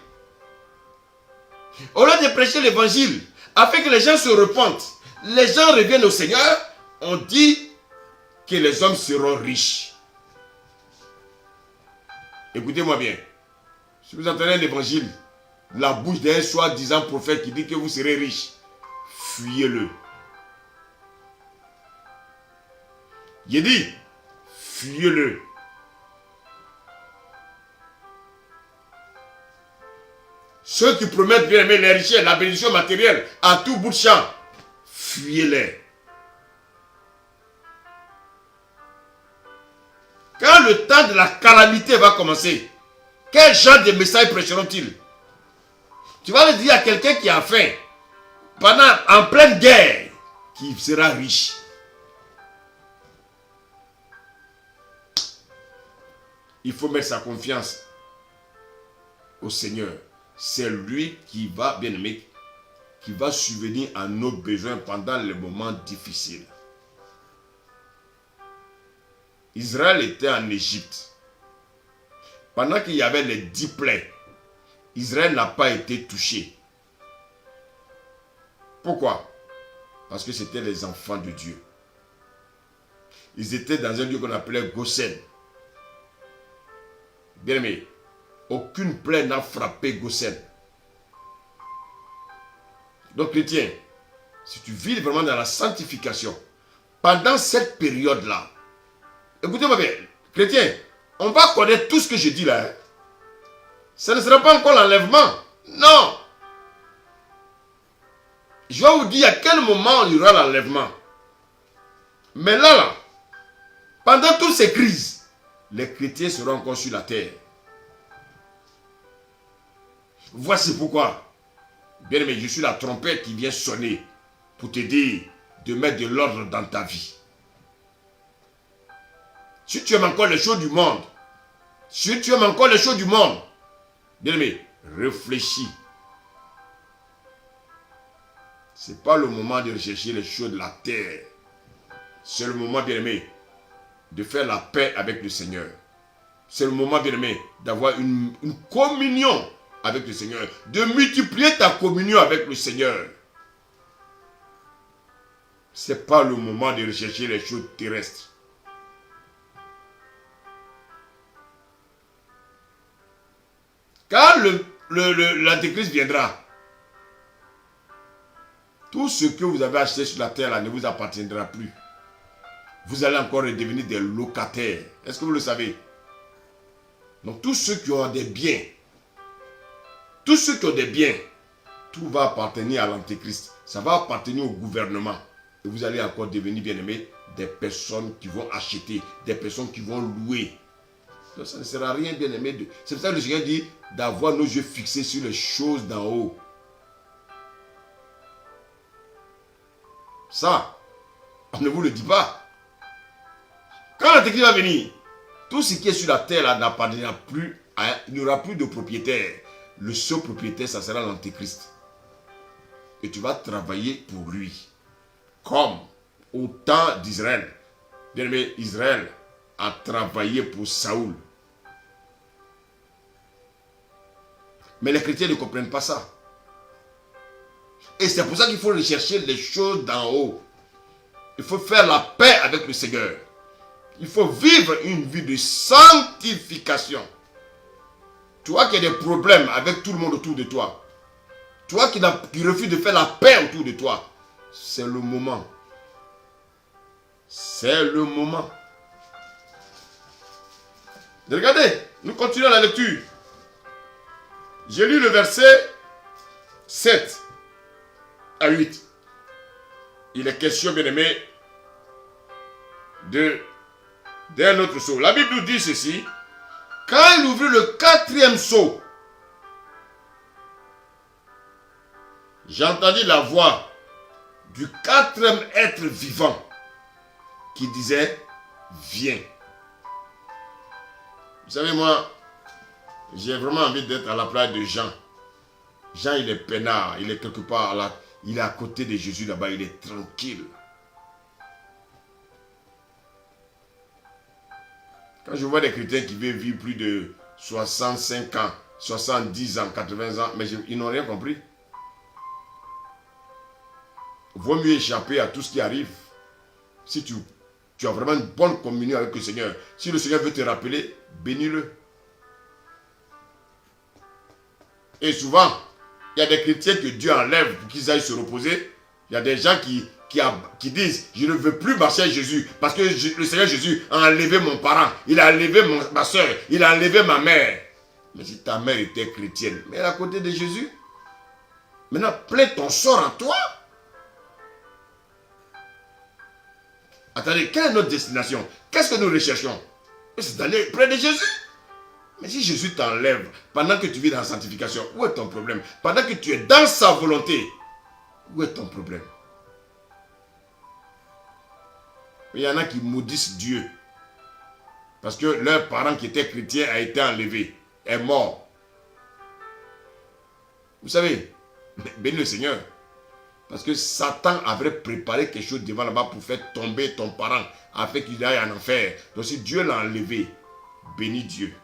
Speaker 1: Au lieu de prêcher l'évangile, afin que les gens se repentent, les gens reviennent au Seigneur, on dit que les hommes seront riches. Écoutez-moi bien. Si vous entendez l'évangile, la bouche d'un soi-disant prophète qui dit que vous serez riche, fuyez-le. J'ai dit, fuyez-le. Ceux qui promettent bien aimer les richesses, la bénédiction matérielle à tout bout de champ, fuyez-les. Quand le temps de la calamité va commencer, quel genre de message prêcheront-ils? Tu vas le dire à quelqu'un qui a faim, en pleine guerre, qui sera riche. Il faut mettre sa confiance au Seigneur. C'est lui qui va, bien aimé, qui va subvenir à nos besoins pendant les moments difficiles. Israël était en Égypte. Pendant qu'il y avait les 10 plaies, Israël n'a pas été touché. Pourquoi? Parce que c'était les enfants de Dieu. Ils étaient dans un lieu qu'on appelait Goshen. Bien aimé, aucune plaie n'a frappé Goshen. Donc chrétien, si tu vis vraiment dans la sanctification, pendant cette période-là, écoutez-moi bien, chrétien, on va connaître tout ce que je dis là. Hein. Ce ne sera pas encore l'enlèvement. Non. Je vais vous dire à quel moment il y aura l'enlèvement. Mais là, pendant toutes ces crises, les chrétiens seront encore sur la terre. Voici pourquoi, bien aimé, je suis la trompette qui vient sonner pour te dire de mettre de l'ordre dans ta vie. Si tu aimes encore les choses du monde, bien aimé, réfléchis. Ce n'est pas le moment de rechercher les choses de la terre. C'est le moment, bien aimé, de faire la paix avec le Seigneur. C'est le moment, bien aimé, d'avoir une communion avec le Seigneur. De multiplier ta communion avec le Seigneur. Ce n'est pas le moment de rechercher les choses terrestres. Quand l'Antéchrist viendra, tout ce que vous avez acheté sur la terre là, ne vous appartiendra plus. Vous allez encore devenir des locataires. Est-ce que vous le savez? Donc tous ceux qui ont des biens, tout va appartenir à l'Antéchrist. Ça va appartenir au gouvernement. Et vous allez encore devenir, bien aimés, des personnes qui vont acheter, des personnes qui vont louer. Donc ça ne sert à rien, bien aimé. C'est pour ça que le Seigneur dit d'avoir nos yeux fixés sur les choses d'en haut. Ça, on ne vous le dit pas. Quand l'Antéchrist va venir, tout ce qui est sur la terre là n'appartiendra plus, il n'y aura plus de propriétaire. Le seul propriétaire, ça sera l'Antéchrist. et tu vas travailler pour lui. Comme au temps d'Israël. Bien-aimé, Israël a travaillé pour Saoul. Mais les chrétiens ne comprennent pas ça. Et c'est pour ça qu'il faut rechercher les choses d'en haut. Il faut faire la paix avec le Seigneur. Il faut vivre une vie de sanctification. Toi qui as des problèmes avec tout le monde autour de toi. Toi qui refuses de faire la paix autour de toi. C'est le moment. C'est le moment. Regardez, nous continuons la lecture. J'ai lu le verset 7 à 8. Il est question, bien aimé, d'un autre sceau. La Bible nous dit ceci. Quand il ouvrit le 4e sceau, j'entendis la voix du 4e être vivant qui disait, viens. Vous savez, moi, j'ai vraiment envie d'être à la place de Jean. Jean, il est peinard, il est quelque part là, il est à côté de Jésus là-bas, il est tranquille. Quand je vois des chrétiens qui veulent vivre plus de 65 ans, 70 ans, 80 ans, mais ils n'ont rien compris. Il vaut mieux échapper à tout ce qui arrive. Si tu as vraiment une bonne communion avec le Seigneur, si le Seigneur veut te rappeler, bénis-le. Et souvent, il y a des chrétiens que Dieu enlève pour qu'ils aillent se reposer. Il y a des gens qui disent, je ne veux plus marcher avec Jésus parce que le Seigneur Jésus a enlevé mon parent, il a enlevé ma soeur, il a enlevé ma mère. Mais si ta mère était chrétienne, mais elle est à côté de Jésus. Maintenant, plains ton sort en toi. Attendez, quelle est notre destination? Qu'est-ce que nous recherchons? C'est d'aller près de Jésus. Mais si Jésus t'enlève pendant que tu vis dans la sanctification, où est ton problème? Pendant que tu es dans sa volonté, où est ton problème? Il y en a qui maudissent Dieu parce que leur parent qui était chrétien a été enlevé, est mort. Vous savez, bénis le Seigneur. Parce que Satan avait préparé quelque chose devant là-bas pour faire tomber ton parent afin qu'il aille en enfer. Donc si Dieu l'a enlevé, bénis Dieu.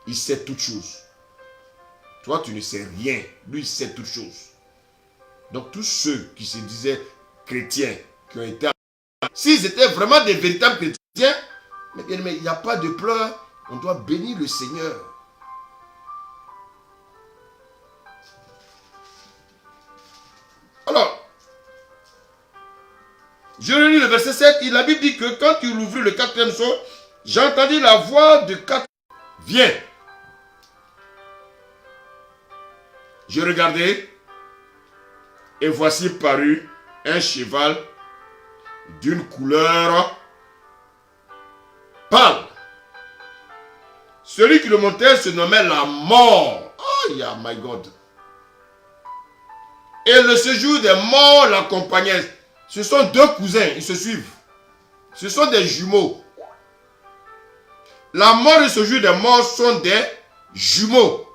Speaker 1: Il sait toutes choses. Toi, tu ne sais rien. Lui, il sait toutes choses. Donc tous ceux qui se disaient chrétiens, qui ont été... S'ils étaient vraiment des véritables chrétiens, mais il n'y a pas de pleurs. On doit bénir le Seigneur. Alors, je relis le verset 7, et la Bible dit que quand il ouvrit le 4e sceau, j'entendis la voix de 4. Viens. Je regardai, et voici parut un cheval d'une couleur pâle. Celui qui le montait se nommait la mort. Oh, yeah, my God. Et le séjour des morts l'accompagnait. Ce sont deux cousins, ils se suivent. Ce sont des jumeaux. La mort et le séjour des morts sont des jumeaux.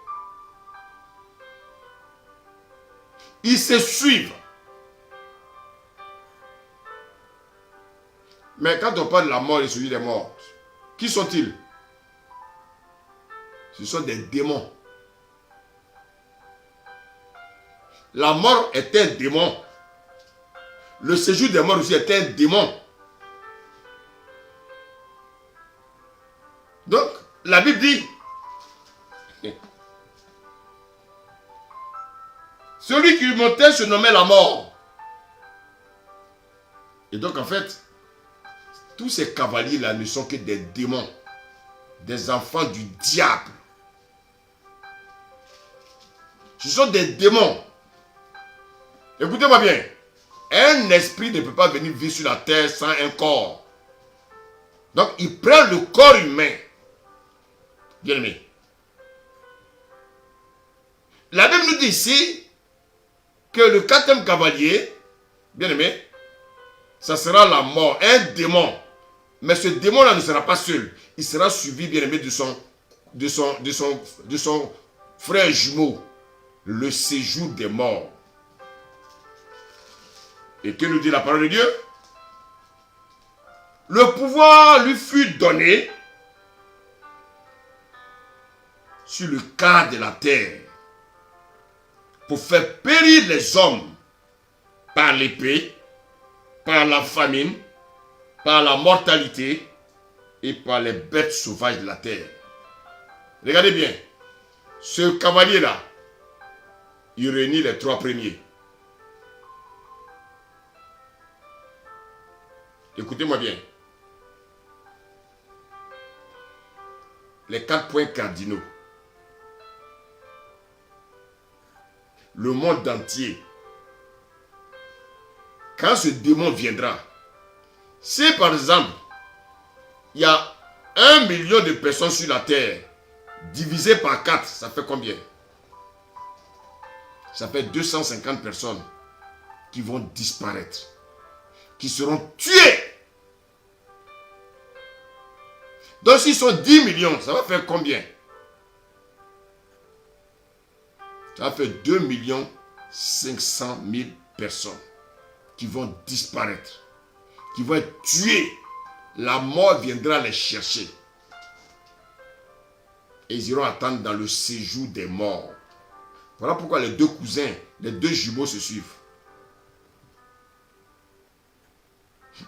Speaker 1: Ils se suivent. Mais quand on parle de la mort et le séjour des morts, qui sont-ils? Ce sont des démons. La mort est un démon. Le séjour des morts aussi est un démon. Donc, la Bible dit, celui qui montait se nommait la mort. Et donc, en fait, tous ces cavaliers-là ne sont que des démons, des enfants du diable. Ce sont des démons. Écoutez-moi bien. Un esprit ne peut pas venir vivre sur la terre sans un corps. Donc, il prend le corps humain. Bien aimé. La Bible nous dit ici que le 4e cavalier, bien aimé, ça sera la mort, un démon. Mais ce démon-là ne sera pas seul. Il sera suivi, bien aimé, de son frère jumeau. le séjour des morts. Et que nous dit la parole de Dieu? Le pouvoir lui fut donné sur le quart de la terre pour faire périr les hommes par l'épée, par la famine, par la mortalité et par les bêtes sauvages de la terre. Regardez bien, ce cavalier-là, il réunit les trois premiers. Écoutez-moi bien. Les 4 points cardinaux. Le monde entier. Quand ce démon viendra, si par exemple, il y a 1 million de personnes sur la terre, divisé par 4, ça fait combien? Ça fait 250 personnes qui vont disparaître, qui seront tuées. Donc s'ils sont 10 millions, ça va faire combien? Ça va faire 2 500 000 personnes qui vont disparaître, qui vont être tuées. La mort viendra les chercher. Et ils iront attendre dans le séjour des morts. Voilà pourquoi les deux cousins, les deux jumeaux se suivent.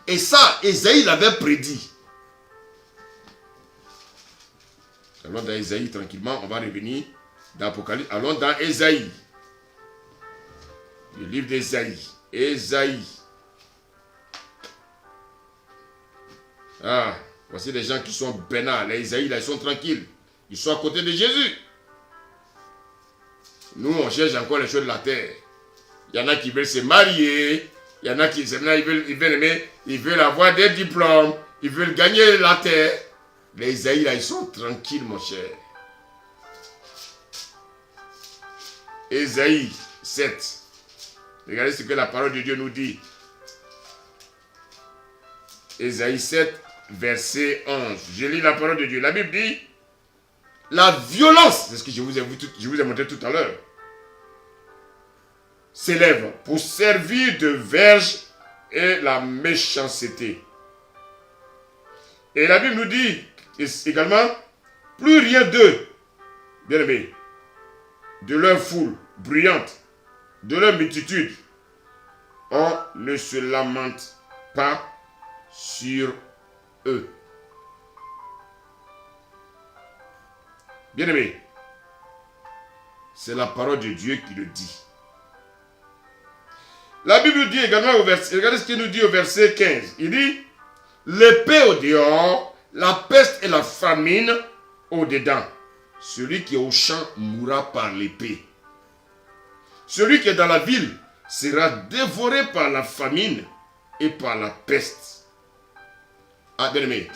Speaker 1: Et ça, Ésaïe l'avait prédit. Allons dans Ésaïe tranquillement, on va revenir dans l'Apocalypse. Allons dans Ésaïe. Le livre d'Ésaïe. Ésaïe. Ah, voici les gens qui sont bénins. Les Ésaïe, là, ils sont tranquilles. Ils sont à côté de Jésus. Nous, on cherche encore les choses de la terre. Il y en a qui veulent se marier. Il y en a qui ils veulent avoir des diplômes. Ils veulent gagner la terre. Les Ésaïe, là, ils sont tranquilles, mon cher. Ésaïe 7. Regardez ce que la parole de Dieu nous dit. Ésaïe 7, verset 11. Je lis la parole de Dieu. La Bible dit, la violence, c'est ce que je vous ai montré tout à l'heure, s'élève pour servir de verge et la méchanceté. Et la Bible nous dit également, plus rien d'eux, bien aimé, de leur foule bruyante, de leur multitude, on ne se lamente pas sur eux. Bien aimé, c'est la parole de Dieu qui le dit. La Bible dit également au verset, regardez ce qu'il nous dit au verset 15. Il dit, l'épée au dehors, la peste et la famine au dedans. Celui qui est au champ mourra par l'épée. Celui qui est dans la ville sera dévoré par la famine et par la peste. Ah, bien aimé,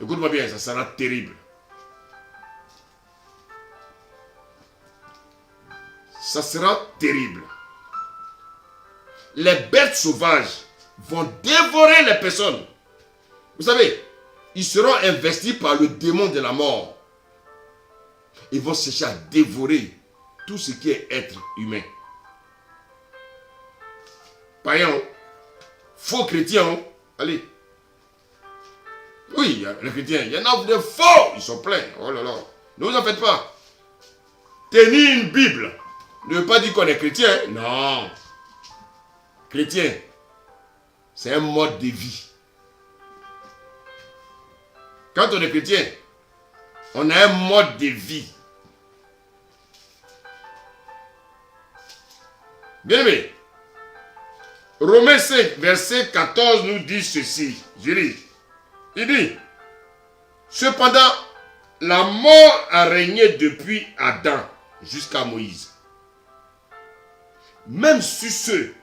Speaker 1: écoute-moi bien, ça sera terrible. Ça sera terrible. Les bêtes sauvages vont dévorer les personnes. Vous savez, ils seront investis par le démon de la mort. Ils vont chercher à dévorer tout ce qui est être humain. Païens, faux chrétiens, allez. Oui, les chrétiens, il y en a de faux, ils sont pleins. Oh là là, ne vous en faites pas. Tenir une Bible ne veut pas dire qu'on est chrétien. Non. Chrétien, c'est un mode de vie. Quand on est chrétien, on a un mode de vie. Bien aimé, Romains 5, verset 14 nous dit ceci. Je lis. Il dit, cependant, la mort a régné depuis Adam jusqu'à Moïse. Même sur ceux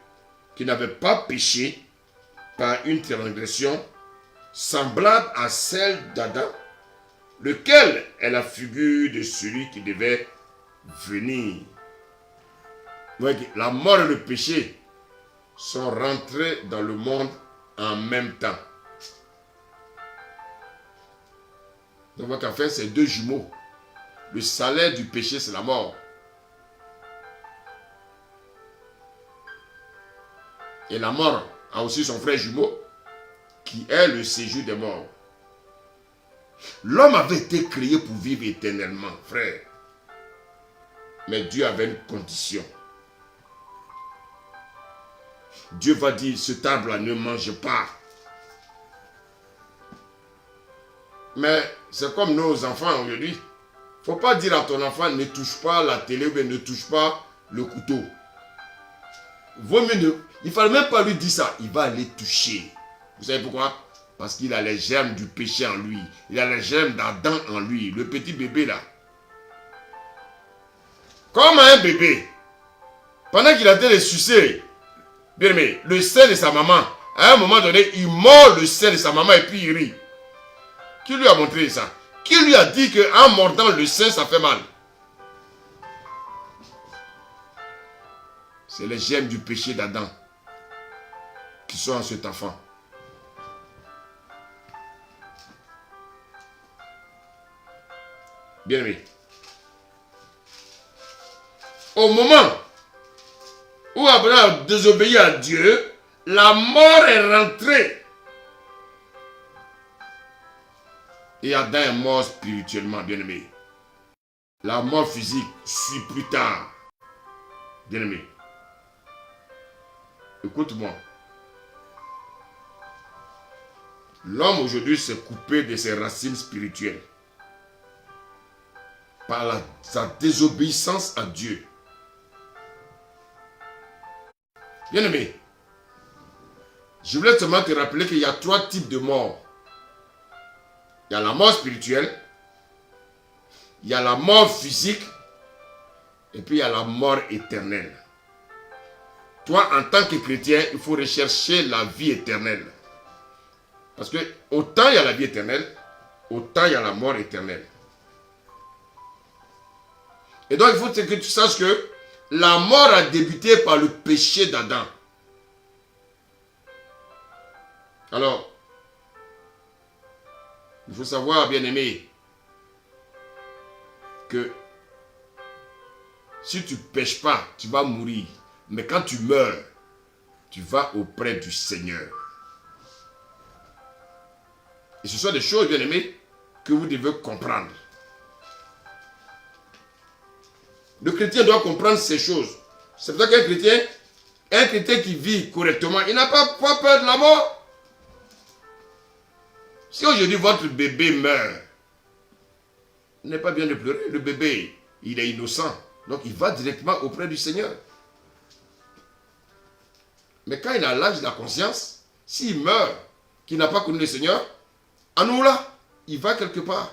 Speaker 1: qui n'avaient pas péché par une transgression semblable à celle d'Adam, lequel est la figure de celui qui devait venir. Voyez, la mort et le péché sont rentrés dans le monde en même temps. Donc, qu'à faire, c'est deux jumeaux. Le salaire du péché, c'est la mort. Et la mort a aussi son frère jumeau, qui est le séjour des morts. L'homme avait été créé pour vivre éternellement, frère. Mais Dieu avait une condition. Dieu va dire, cet arbre-là ne mange pas. Mais c'est comme nos enfants aujourd'hui. Il ne faut pas dire à ton enfant, ne touche pas la télé ou ne touche pas le couteau. Il ne fallait même pas lui dire ça. Il va aller toucher. Vous savez pourquoi? Parce qu'il a les germes du péché en lui. Il a les germes d'Adam en lui. Le petit bébé là. Comme un bébé. Pendant qu'il a été sucé, bien aimé, le sein de sa maman, à un moment donné, il mord le sein de sa maman et puis il rit. Qui lui a montré ça? Qui lui a dit qu'en mordant le sein, ça fait mal? C'est les germes du péché d'Adam qui sont en cet enfant. Bien aimé. Au moment où Abraham a désobéi à Dieu, la mort est rentrée. Et Adam est mort spirituellement, bien aimé. La mort physique suit plus tard. Bien aimé. Écoute-moi. L'homme aujourd'hui s'est coupé de ses racines spirituelles par sa désobéissance à Dieu. Bien aimé, je voulais seulement te rappeler qu'il y a 3 types de morts. Il y a la mort spirituelle, il y a la mort physique, et puis il y a la mort éternelle. Toi, en tant que chrétien, il faut rechercher la vie éternelle. Parce que autant il y a la vie éternelle, autant il y a la mort éternelle. Et donc, il faut que tu saches que la mort a débuté par le péché d'Adam. Alors, il faut savoir, bien-aimé, que si tu ne pèches pas, tu vas mourir. Mais quand tu meurs, tu vas auprès du Seigneur. Et ce sont des choses, bien-aimés, que vous devez comprendre. Le chrétien doit comprendre ces choses. C'est pour ça qu'un chrétien qui vit correctement, il n'a pas peur de la mort. Si aujourd'hui votre bébé meurt, il n'est pas bien de pleurer. Le bébé, il est innocent. Donc il va directement auprès du Seigneur. Mais quand il a l'âge de la conscience, s'il meurt, qu'il n'a pas connu le Seigneur, à nous là, il va quelque part.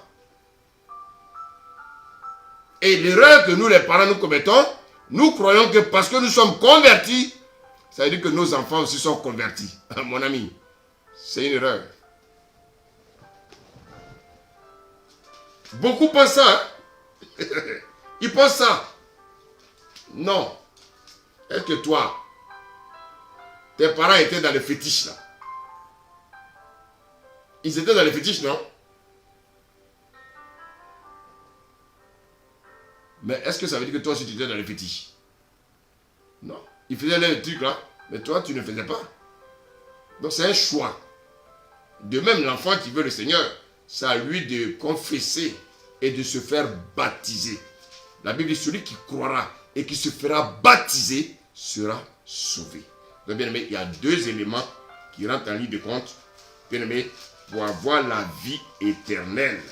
Speaker 1: Et l'erreur que nous les parents nous commettons, nous croyons que parce que nous sommes convertis, ça veut dire que nos enfants aussi sont convertis. Mon ami, c'est une erreur. Beaucoup pensent ça. Hein? Ils pensent ça. Non. Est-ce que toi, tes parents étaient dans les fétiches là? Ils étaient dans les fétiches, non? Mais est-ce que ça veut dire que toi aussi tu étais dans les fétiches? Non. Ils faisaient les trucs là, mais toi tu ne faisais pas. Donc c'est un choix. De même, l'enfant qui veut le Seigneur, c'est à lui de confesser et de se faire baptiser. La Bible dit, celui qui croira et qui se fera baptiser sera sauvé. Donc bien aimé, il y a 2 éléments qui rentrent en ligne de compte, bien aimé, pour avoir la vie éternelle.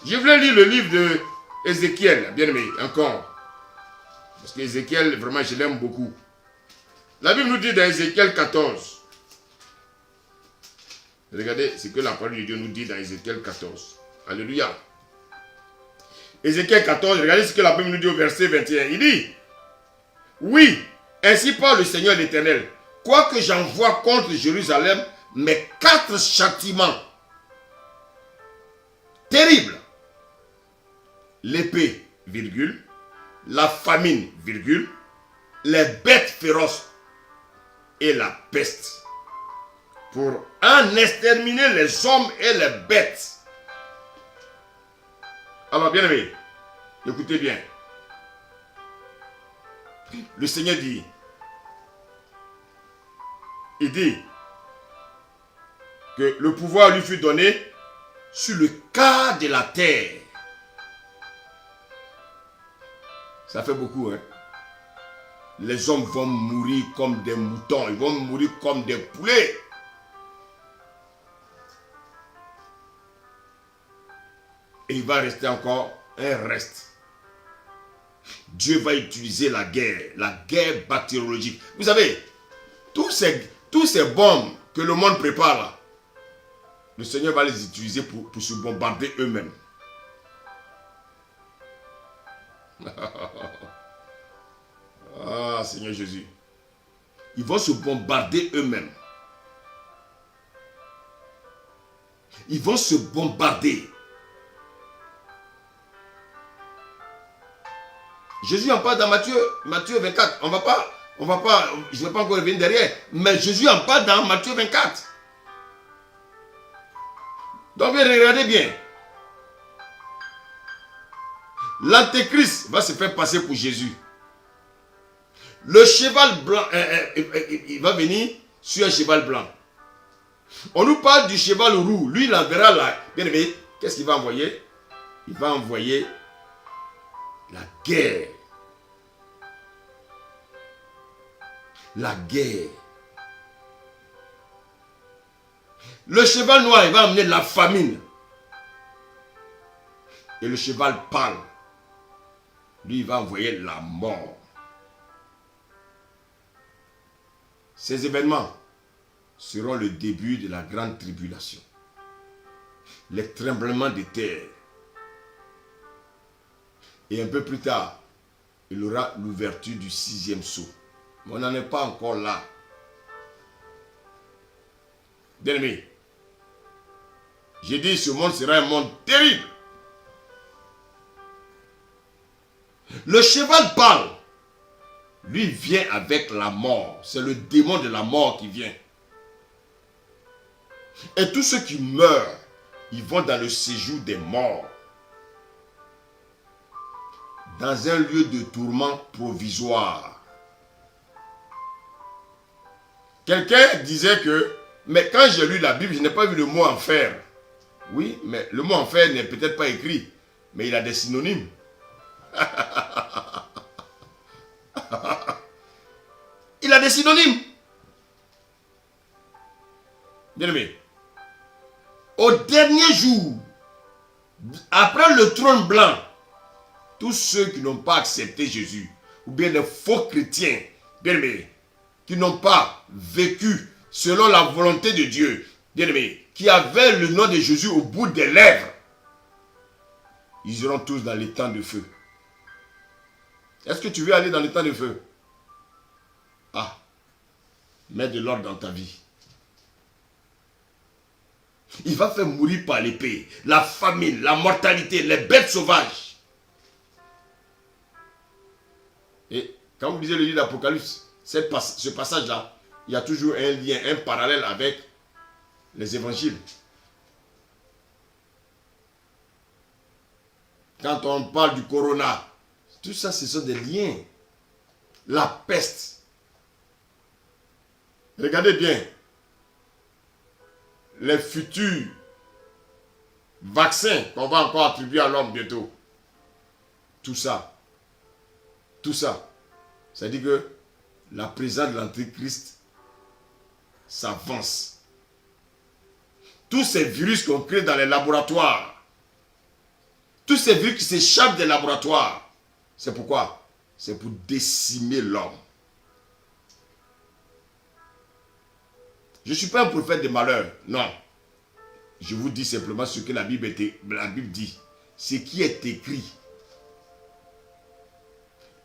Speaker 1: Je voulais lire le livre de Ézéchiel, bien aimé, encore. Parce qu'Ézéchiel, vraiment, je l'aime beaucoup. La Bible nous dit dans Ézéchiel 14. Regardez ce que la parole de Dieu nous dit dans Ézéchiel 14. Alléluia. Ézéchiel 14, regardez ce que la Bible nous dit au verset 21. Il dit, oui, ainsi parle le Seigneur l'Éternel. Quoique j'envoie contre Jérusalem mes 4 châtiments terribles. L'épée, virgule, la famine, virgule, les bêtes féroces et la peste. Pour en exterminer les hommes et les bêtes. Alors, bien aimé, écoutez bien. Le Seigneur dit, il dit que le pouvoir lui fut donné sur le quart de la terre. Ça fait beaucoup, hein? Les hommes vont mourir comme des moutons, ils vont mourir comme des poulets. Et il va rester encore un reste. Dieu va utiliser la guerre bactériologique. Vous savez, tous ces bombes que le monde prépare là, le Seigneur va les utiliser pour se bombarder eux-mêmes. Ah, Seigneur Jésus. Ils vont se bombarder eux-mêmes. Ils vont se bombarder. Jésus en parle dans Matthieu 24. On va pas, je ne vais pas encore revenir derrière. Mais Jésus en parle dans Matthieu 24. Donc regardez bien. L'antéchrist va se faire passer pour Jésus. Le cheval blanc, il va venir sur un cheval blanc. On nous parle du cheval roux. Lui, il enverra là. Bien aimé, qu'est-ce qu'il va envoyer? Il va envoyer la guerre. La guerre. Le cheval noir, il va amener la famine. Et le cheval pâle, lui, il va envoyer la mort. Ces événements seront le début de la grande tribulation. Les tremblements de terre. Et un peu plus tard, il aura l'ouverture du 6e sceau. Mais on n'en est pas encore là. Bien-aimé, j'ai dit ce monde sera un monde terrible. Le cheval parle. Lui vient avec la mort. C'est le démon de la mort qui vient. Et tous ceux qui meurent, ils vont dans le séjour des morts. Dans un lieu de tourment provisoire. Quelqu'un disait que, mais quand j'ai lu la Bible, je n'ai pas vu le mot enfer. Oui, mais le mot enfer n'est peut-être pas écrit, mais il a des synonymes. Il a des synonymes. Bien aimé, au dernier jour, après le trône blanc, tous ceux qui n'ont pas accepté Jésus, ou bien les faux chrétiens, bien aimé, qui n'ont pas vécu selon la volonté de Dieu, bien aimé, qui avaient le nom de Jésus au bout des lèvres, ils iront tous dans les temps de feu. Est-ce que tu veux aller dans les temps de feu? Ah, mets de l'ordre dans ta vie. Il va faire mourir par l'épée, la famine, la mortalité, les bêtes sauvages. Et quand vous lisez le livre d'Apocalypse, ce passage-là, il y a toujours un lien, un parallèle avec les évangiles. Quand on parle du corona, tout ça, ce sont des liens. La peste. Regardez bien. Les futurs vaccins qu'on va encore attribuer à l'homme bientôt. Tout ça. Ça dit que la présence de l'Antéchrist s'avance. Tous ces virus qu'on crée dans les laboratoires, tous ces virus qui s'échappent des laboratoires, c'est pourquoi? C'est pour décimer l'homme. Je ne suis pas un prophète de malheur, non. Je vous dis simplement ce que la Bible dit. Ce qui est écrit.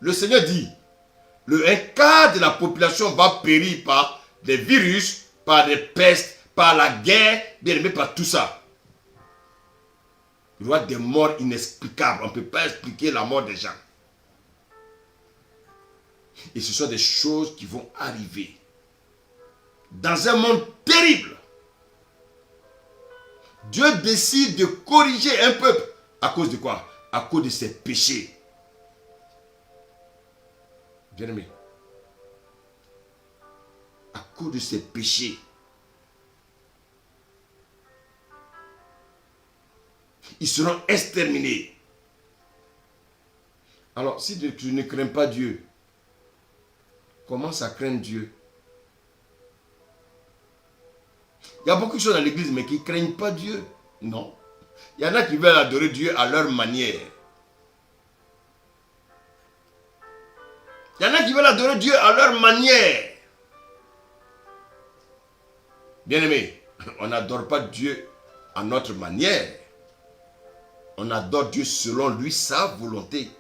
Speaker 1: Le Seigneur dit, un quart de la population va périr par des virus, par des pestes, par la guerre, bien aimé, par tout ça. Il y aura des morts inexplicables. On ne peut pas expliquer la mort des gens. Et ce sont des choses qui vont arriver. Dans un monde terrible, Dieu décide de corriger un peuple. À cause de quoi? À cause de ses péchés. Bien-aimé, à cause de ses péchés. Ils seront exterminés. Alors, si tu ne crains pas Dieu, commence à craindre Dieu. Il y a beaucoup de choses dans l'église, mais qui ne craignent pas Dieu. Non. Il y en a qui veulent adorer Dieu à leur manière. Il y en a qui veulent adorer Dieu à leur manière. Bien-aimé, on n'adore pas Dieu à notre manière. On adore Dieu selon lui, sa volonté.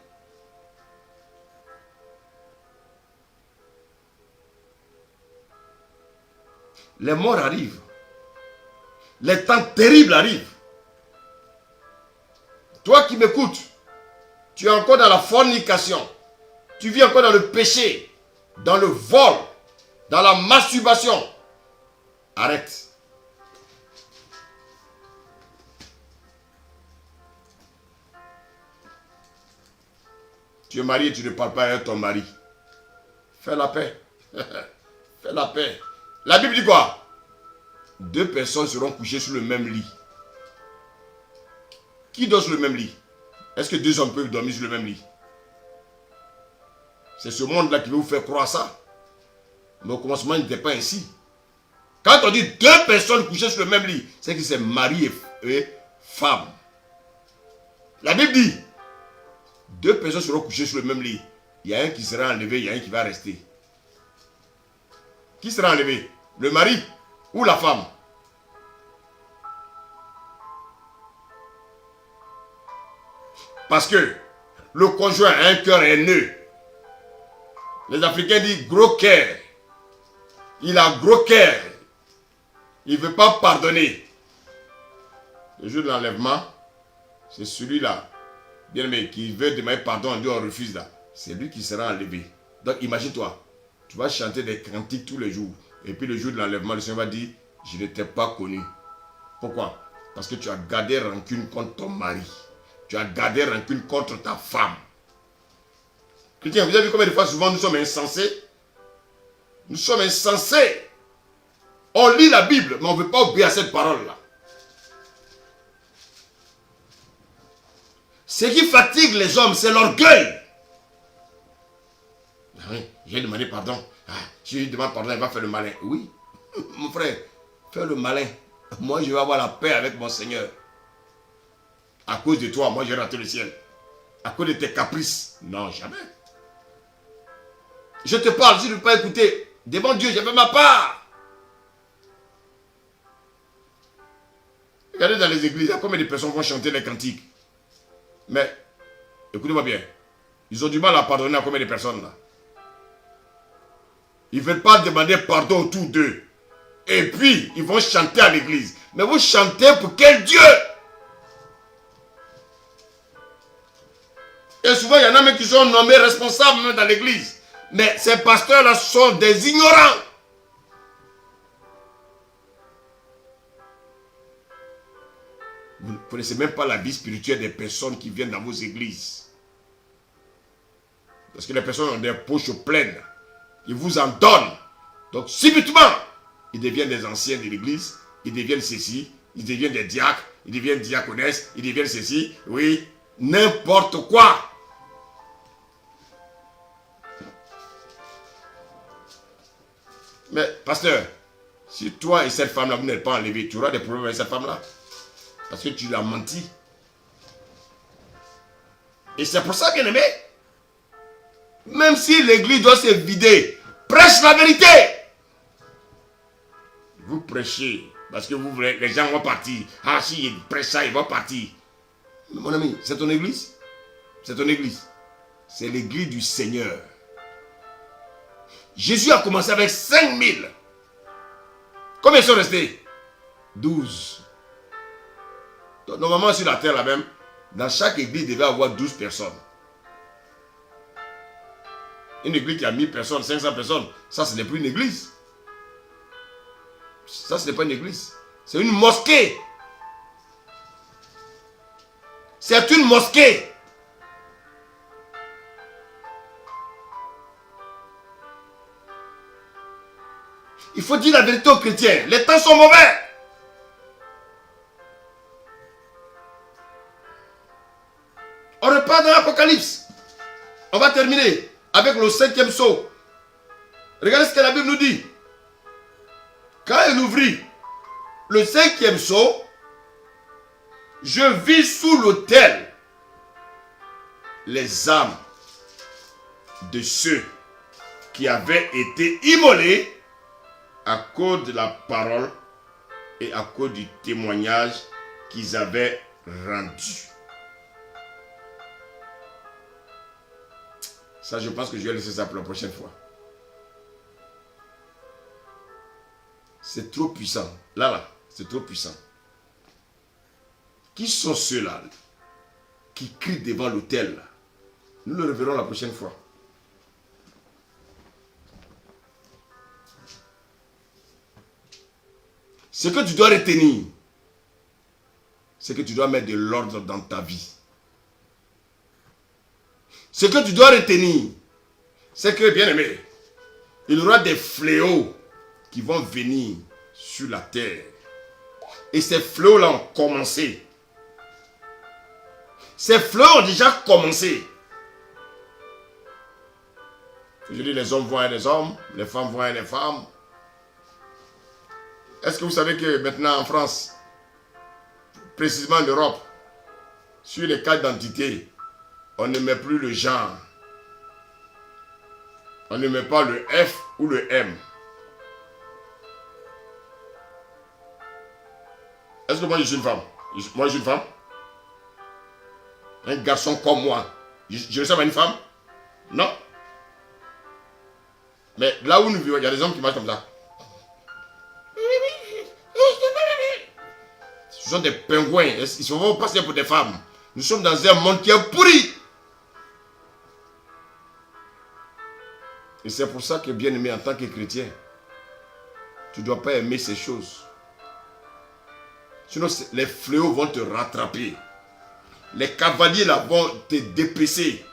Speaker 1: Les morts arrivent. Les temps terribles arrivent. Toi qui m'écoutes, tu es encore dans la fornication. Tu vis encore dans le péché, dans le vol, dans la masturbation. Arrête. Tu es marié, tu ne parles pas avec ton mari. Fais la paix. Fais la paix. La Bible dit quoi? 2 personnes seront couchées sur le même lit. Qui dort sur le même lit? Est-ce que 2 hommes peuvent dormir sur le même lit? C'est ce monde-là qui veut vous faire croire ça. Mais au commencement, il n'était pas ainsi. Quand on dit 2 personnes couchées sur le même lit, c'est que c'est mari et femme. La Bible dit 2 personnes seront couchées sur le même lit. Il y a un qui sera enlevé, il y a un qui va rester. Qui sera enlevé? Le mari ou la femme? Parce que le conjoint a un cœur haineux. Les Africains disent gros cœur. Il a gros cœur. Il ne veut pas pardonner. Le jour de l'enlèvement, c'est celui-là, bien aimé, qui veut demander pardon, Dieu refuse là. C'est lui qui sera enlevé. Donc imagine-toi, tu vas chanter des cantiques tous les jours. Et puis le jour de l'enlèvement, le Seigneur va dire, je ne t'ai pas connu. Pourquoi? Parce que tu as gardé rancune contre ton mari. Tu as gardé rancune contre ta femme. Chrétien, vous avez vu combien de fois souvent nous sommes insensés? Nous sommes insensés. On lit la Bible, mais on ne veut pas obéir à cette parole-là. Ce qui fatigue les hommes, c'est l'orgueil. Oui, j'ai demandé pardon. Si je lui demande pardon, il va faire le malin. Oui, mon frère, fais le malin. Moi, je vais avoir la paix avec mon Seigneur. À cause de toi, moi, j'ai raté le ciel. À cause de tes caprices. Non, jamais. Je te parle, si tu ne veux pas écouter, devant Dieu, j'ai fait ma part. Regardez dans les églises, il y a combien de personnes vont chanter les cantiques. Mais, écoutez-moi bien, ils ont du mal à pardonner à combien de personnes là. Ils ne veulent pas demander pardon autour d'eux. Et puis, ils vont chanter à l'église. Mais vous chantez pour quel Dieu? Et souvent, il y en a même qui sont nommés responsables même dans l'église. Mais ces pasteurs-là sont des ignorants. Vous ne connaissez même pas la vie spirituelle des personnes qui viennent dans vos églises. Parce que les personnes ont des poches pleines. Ils vous en donnent. Donc, subitement, ils deviennent des anciens de l'église. Ils deviennent ceci. Ils deviennent des diacres. Ils deviennent diaconesses. Ils deviennent ceci. Oui, n'importe quoi. Mais, pasteur, si toi et cette femme-là, vous n'êtes pas enlevés, tu auras des problèmes avec cette femme-là. Parce que tu l'as menti. Et c'est pour ça, bien aimé, même si l'église doit se vider, prêche la vérité. Vous prêchez, parce que vous voulez, les gens vont partir. Ah, si il prêche ça, ils vont partir. Mais mon ami, c'est ton église. C'est ton église. C'est l'église du Seigneur. Jésus a commencé avec 5000. Combien sont restés? 12. Donc, normalement, sur la terre, là même, dans chaque église, il devait avoir 12 personnes. Une église qui a 1000 personnes, 500 personnes, ça, ce n'est plus une église. Ça, ce n'est pas une église. C'est une mosquée. C'est une mosquée. Il faut dire la vérité aux chrétiens. Les temps sont mauvais. On repart dans l'Apocalypse. On va terminer avec le 5e sceau. Regardez ce que la Bible nous dit. Quand elle ouvrit le 5e sceau, je vis sous l'autel les âmes de ceux qui avaient été immolés à cause de la parole et à cause du témoignage qu'ils avaient rendu. Ça, je pense que je vais laisser ça pour la prochaine fois. C'est trop puissant. Là, c'est trop puissant. Qui sont ceux-là qui crient devant l'autel? Nous le reverrons la prochaine fois. Ce que tu dois retenir, c'est que tu dois mettre de l'ordre dans ta vie. Ce que tu dois retenir, c'est que, bien aimé, il y aura des fléaux qui vont venir sur la terre. Et ces fléaux-là ont commencé. Ces fléaux ont déjà commencé. Je dis, les hommes voient les hommes, les femmes voient les femmes. Est-ce que vous savez que maintenant en France, précisément en Europe, sur les cartes d'identité, on ne met plus le genre. On ne met pas le F ou le M. Est-ce que moi je suis une femme? Moi je suis une femme? Un garçon comme moi, je ressemble à une femme? Non. Mais là où nous vivons, il y a des hommes qui marchent comme ça. Ce sont des pingouins. Ils se font passer pour des femmes. Nous sommes dans un monde qui est pourri. Et c'est pour ça que, bien aimé, en tant que chrétien, tu ne dois pas aimer ces choses. Sinon, les fléaux vont te rattraper. Les cavaliers là vont te dépecer.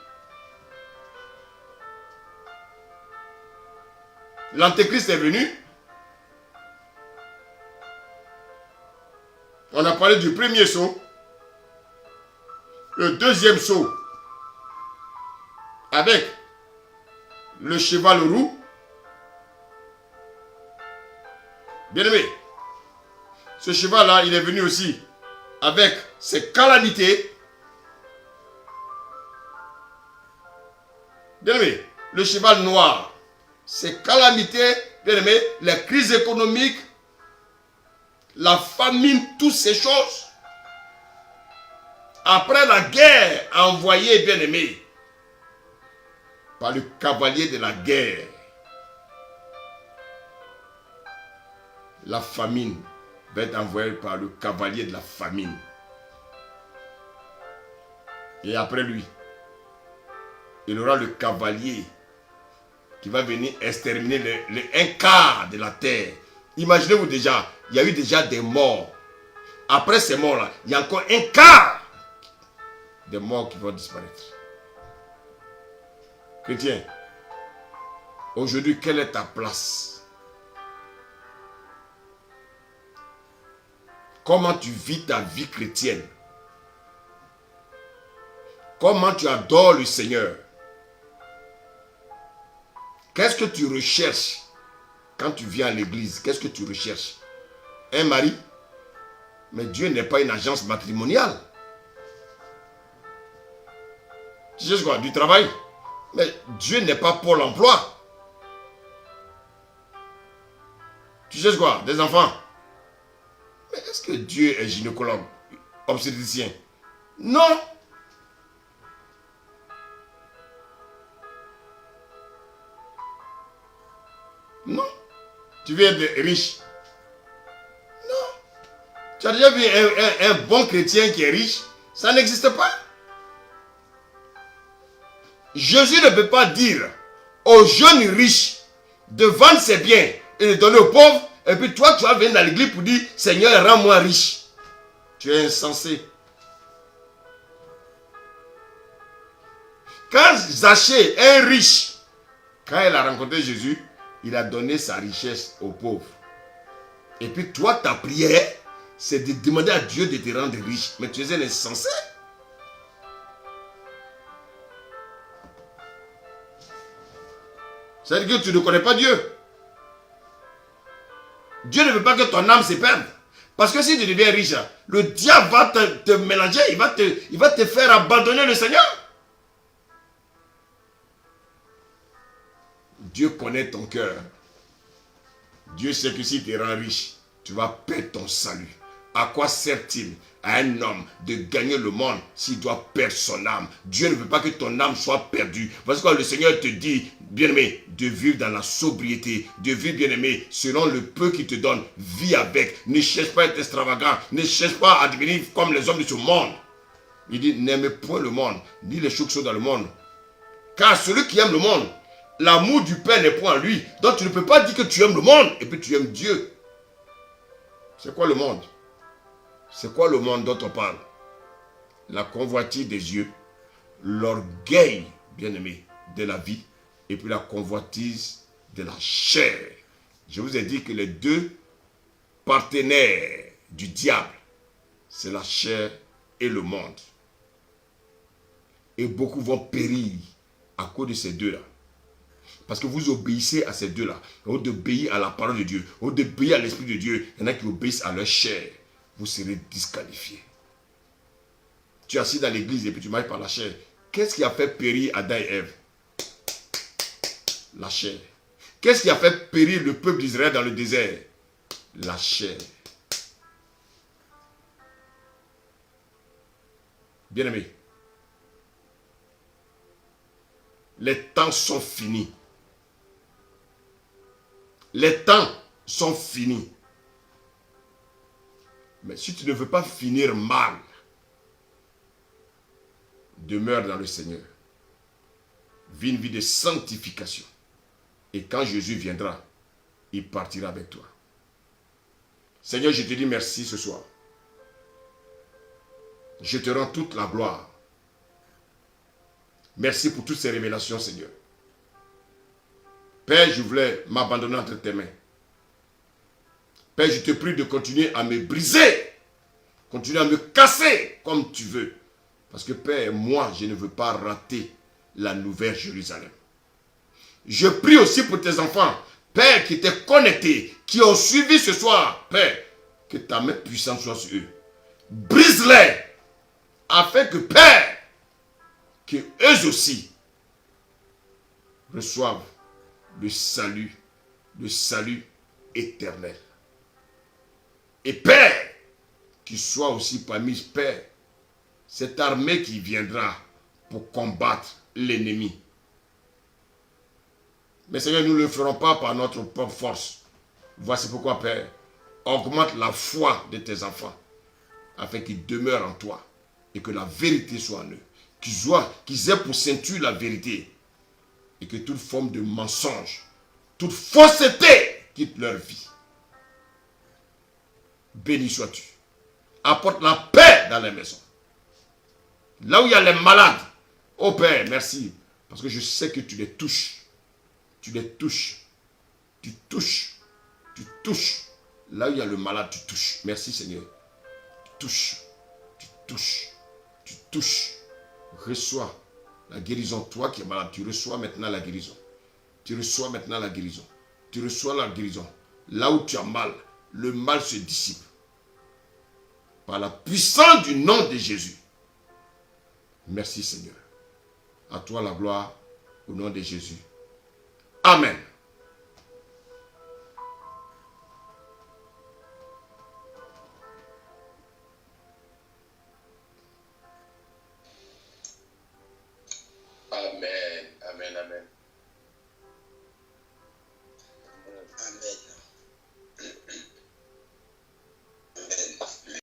Speaker 1: L'antéchrist est venu. On a parlé du premier sceau. Le deuxième sceau. Avec le cheval roux. Bien aimé. Ce cheval-là, il est venu aussi avec ses calamités. Bien aimé. Le cheval noir. Ses calamités. Bien aimé. Les crises économiques. La famine, toutes ces choses. Après la guerre envoyée, bien aimé, par le cavalier de la guerre, la famine va être envoyée par le cavalier de la famine. Et après lui, il y aura le cavalier qui va venir exterminer un quart de la terre. Imaginez-vous déjà, il y a eu déjà des morts. Après ces morts-là, il y a encore un quart des morts qui vont disparaître. Chrétien, aujourd'hui, quelle est ta place? Comment tu vis ta vie chrétienne? Comment tu adores le Seigneur? Qu'est-ce que tu recherches quand tu viens à l'église? Qu'est-ce que tu recherches? Un mari? Mais Dieu n'est pas une agence matrimoniale. Tu sais quoi? Du travail? Mais Dieu n'est pas Pôle emploi. Tu sais quoi? Des enfants? Mais est-ce que Dieu est gynécologue, obstétricien? Non. Non. Tu veux être riche? Non. Tu as déjà vu un bon chrétien qui est riche? Ça n'existe pas. Jésus ne peut pas dire aux jeunes riches de vendre ses biens et de donner aux pauvres, et puis toi tu vas venir dans l'église pour dire Seigneur, rends-moi riche. Tu es insensé. Quand Zachée, un riche, quand il a rencontré Jésus, il a donné sa richesse aux pauvres. Et puis toi, ta prière, c'est de demander à Dieu de te rendre riche. Mais tu es un insensé. C'est-à-dire que tu ne connais pas Dieu. Dieu ne veut pas que ton âme se perde. Parce que si tu deviens riche, le diable va te mélanger, il va te faire abandonner le Seigneur. Dieu connaît ton cœur. Dieu sait que si tu es riche, tu vas perdre ton salut. À quoi sert-il à un homme de gagner le monde s'il doit perdre son âme? Dieu ne veut pas que ton âme soit perdue. Parce que le Seigneur te dit, bien-aimé, de vivre dans la sobriété, de vivre, bien-aimé, selon le peu qu'il te donne, vis avec. Ne cherche pas à être extravagant, ne cherche pas à devenir comme les hommes de ce monde. Il dit, n'aimez point le monde, ni les choses qui sont dans le monde. Car celui qui aime le monde, l'amour du Père n'est point en lui. Donc tu ne peux pas dire que tu aimes le monde et puis tu aimes Dieu. C'est quoi le monde? C'est quoi le monde dont on parle? La convoitise des yeux, l'orgueil, bien-aimé, de la vie, et puis la convoitise de la chair. Je vous ai dit que les deux partenaires du diable, c'est la chair et le monde. Et beaucoup vont périr à cause de ces deux-là. Parce que vous obéissez à ces deux-là. Au lieu d'obéir à la parole de Dieu, au lieu d'obéir à l'Esprit de Dieu, il y en a qui obéissent à leur chair. Vous serez disqualifiés. Tu es assis dans l'église et puis tu marches par la chair. Qu'est-ce qui a fait périr Adam et Ève? La chair. Qu'est-ce qui a fait périr le peuple d'Israël dans le désert? La chair. Bien-aimés, les temps sont finis. Les temps sont finis. Mais si tu ne veux pas finir mal, demeure dans le Seigneur. Vis une vie de sanctification. Et quand Jésus viendra, il partira avec toi. Seigneur, je te dis merci ce soir. Je te rends toute la gloire. Merci pour toutes ces révélations, Seigneur. Père, je voulais m'abandonner entre tes mains. Père, je te prie de continuer à me briser, continuer à me casser comme tu veux. Parce que Père, moi, je ne veux pas rater la nouvelle Jérusalem. Je prie aussi pour tes enfants, Père, qui étaient connectés, qui ont suivi ce soir, Père, que ta main puissante soit sur eux. Brise-les, afin que, Père, que eux aussi reçoivent le salut éternel. Et Père, qu'il soit aussi parmi, Père, cette armée qui viendra pour combattre l'ennemi. Mais Seigneur, nous ne le ferons pas par notre propre force. Voici pourquoi, Père, augmente la foi de tes enfants, afin qu'ils demeurent en toi, et que la vérité soit en eux. Qu'ils aient pour ceinture la vérité, et que toute forme de mensonge, toute fausseté quitte leur vie. Béni sois-tu. Apporte la paix dans les maisons. Là où il y a les malades, oh Père, merci. Parce que je sais que tu les touches. Tu les touches. Tu touches. Tu touches. Là où il y a le malade, tu touches. Merci Seigneur. Tu touches. Tu touches. Tu touches. Reçois la guérison. Toi qui es malade, tu reçois maintenant la guérison. Tu reçois maintenant la guérison. Tu reçois la guérison. Là où tu as mal, le mal se dissipe. Par la puissance du nom de Jésus. Merci Seigneur. À toi la gloire au nom de Jésus. Amen.
Speaker 2: Amen. Amen. Amen.